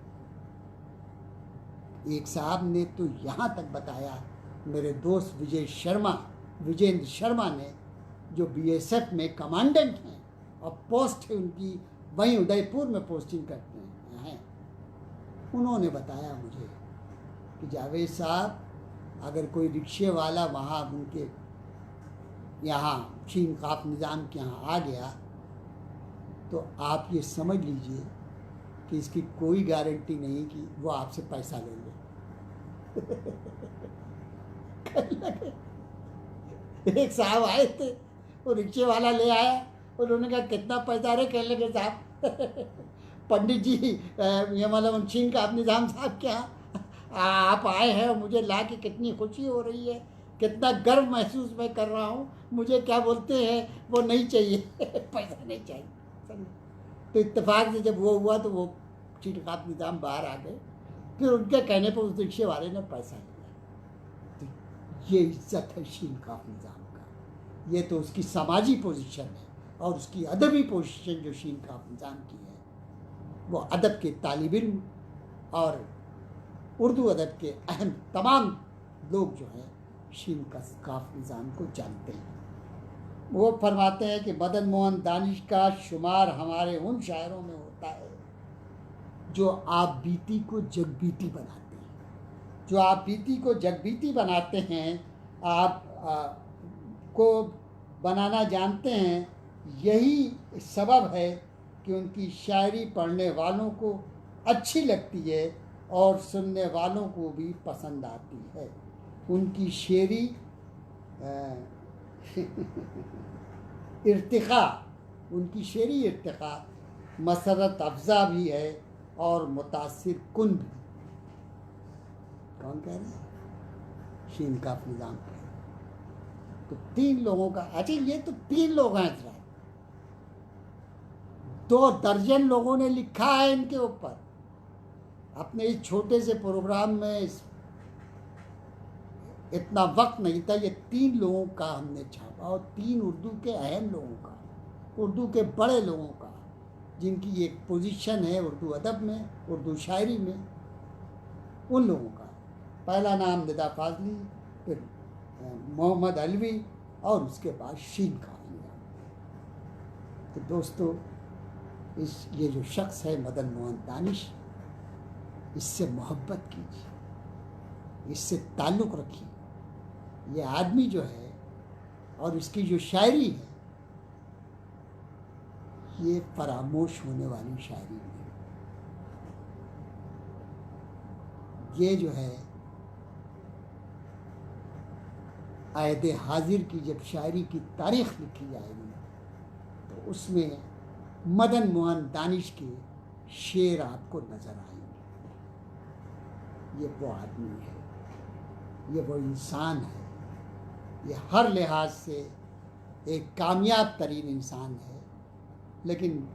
एक साहब ने तो यहाँ तक बताया, मेरे दोस्त विजेंद्र शर्मा ने, जो बीएसएफ में कमांडेंट हैं और पोस्ट है उनकी वहीं उदयपुर में पोस्टिंग करते हैं, उन्होंने बताया मुझे कि जावेद साहब, अगर कोई रिक्शे वाला वहाँ उनके यहाँ शीन काफ निज़ाम के यहाँ आ गया तो आप ये समझ लीजिए कि इसकी कोई गारंटी नहीं कि वो आपसे पैसा ले ले। एक साहब आए थे, वो रिक्शे वाला ले आया, उन्होंने कहा कितना पैसा रे, कहने लगे साहब पंडित जी ये मतलब शीन काफ निज़ाम साहब क्या आप आए हैं और मुझे ला के कितनी खुशी हो रही है, कितना गर्व महसूस मैं कर रहा हूँ, मुझे क्या बोलते हैं वो नहीं चाहिए पैसा नहीं चाहिए। तो इत्तेफाक से जब वो हुआ तो वो शीन काफ निज़ाम बाहर आ गए, फिर उनके कहने पर उस रिक्शे वाले ने पैसा लिया। तो ये इज्जत है शीन काफ निज़ाम का, ये तो उसकी समाजी पोजीशन है और उसकी अदबी पोजीशन जो शीन काफ निज़ाम की है, वो अदब के तालिब इल्म और उर्दू अदब के अहम तमाम लोग जो हैं शीन काफ निज़ाम को जानते हैं। वो फरमाते हैं कि मदन मोहन दानिश का शुमार हमारे उन शायरों में होता है जो आप बीती को जगबीती बनाते हैं, जो आप बीती को जगबीती बनाते हैं, आप को बनाना जानते हैं। यही सबब है कि उनकी शायरी पढ़ने वालों को अच्छी लगती है और सुनने वालों को भी पसंद आती है। उनकी शेरी इर्तिक़ा मसरत अफ़ज़ा भी है और मुतासिर कुन भी। कौन कह रहे हैं? शीन काफ निज़ाम कह रहे हैं। तो 3 लोगों का, अच्छा ये तो 3 लोग हैं, 2 दर्जन लोगों ने लिखा है इनके ऊपर। अपने इस छोटे से प्रोग्राम में इतना वक्त नहीं था, ये 3 लोगों का हमने छापा और 3 उर्दू के अहम लोगों का, उर्दू के बड़े लोगों का, जिनकी एक पोजीशन है उर्दू अदब में, उर्दू शायरी में, उन लोगों का। पहला नाम निदा फाजली, फिर मोहम्मद अलवी और उसके बाद शीन काफ निज़ाम। तो दोस्तों, ये जो शख्स है मदन मोहन दानिश, इससे मोहब्बत कीजिए, इससे ताल्लुक़ रखिए। ये आदमी जो है और इसकी जो शायरी है, ये फरामोश होने वाली शायरी नहीं। ये जो है आयद हाजिर की जब शायरी की तारीख़ लिखी जाएगी तो उसमें मदन मोहन दानिश के शेर आपको नज़र आएंगे। ये वो आदमी है, ये वो इंसान है, ये हर लिहाज से एक कामयाब तरीन इंसान है। लेकिन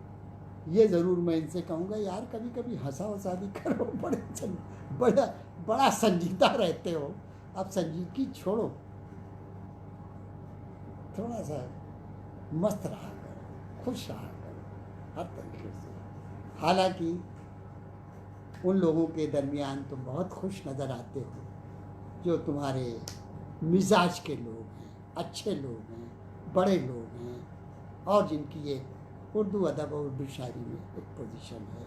ये ज़रूर मैं इनसे कहूँगा, यार कभी कभी हंसा वसा भी करो, बड़ा संजीदा रहते हो, अब संजीदगी छोड़ो, थोड़ा सा मस्त रहा करो, खुश रहा करो हर तरीके से। हालांकि उन लोगों के दरमियान तुम बहुत खुश नज़र आते हो जो तुम्हारे मिजाज के लोग हैं, अच्छे लोग हैं, बड़े लोग हैं और जिनकी ये उर्दू अदब और उर्दू शायरी में एक पोजीशन है।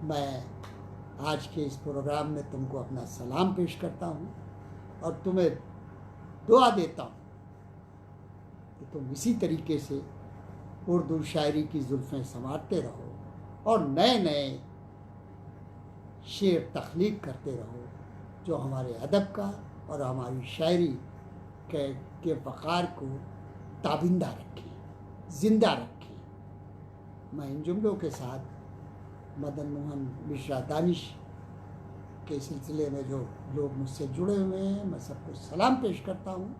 मैं आज के इस प्रोग्राम में तुमको अपना सलाम पेश करता हूँ और तुम्हें दुआ देता हूँ कि तुम इसी तरीके से उर्दू शायरी की जुल्फ़ें संवारते रहो और नए नए शेर तख्लीक करते रहो जो हमारे अदब का और हमारी शायरी के वक़ार को ताबिंदा रखें, ज़िंदा रखें। मैं इन जुमलों के साथ मदन मोहन मिश्रा दानिश के सिलसिले में जो लोग मुझसे जुड़े हुए हैं, मैं सबको सलाम पेश करता हूँ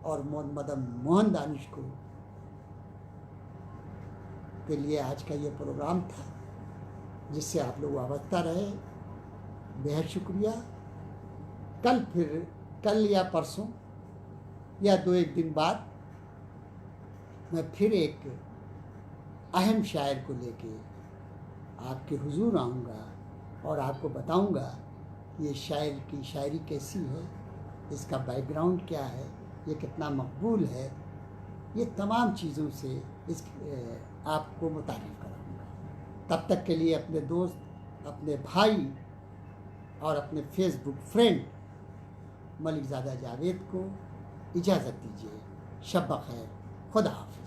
और मदन मोहन दानिश को के लिए आज का ये प्रोग्राम था जिससे आप लोग वाबस्ता रहे। बेहद शुक्रिया। कल या परसों या 2-1 दिन बाद मैं फिर एक अहम शायर को लेके आपके हुजूर आऊँगा और आपको बताऊँगा कि ये शायर की शायरी कैसी है, इसका बैकग्राउंड क्या है, ये कितना मकबूल है। ये तमाम चीज़ों से आपको मुतारिफ कराऊँगा। तब तक के लिए अपने दोस्त, अपने भाई और अपने फेसबुक फ्रेंड मलिकज़ादा जावेद को इजाज़त दीजिए। शब बख़ैर, खुदा हाफ़िज़।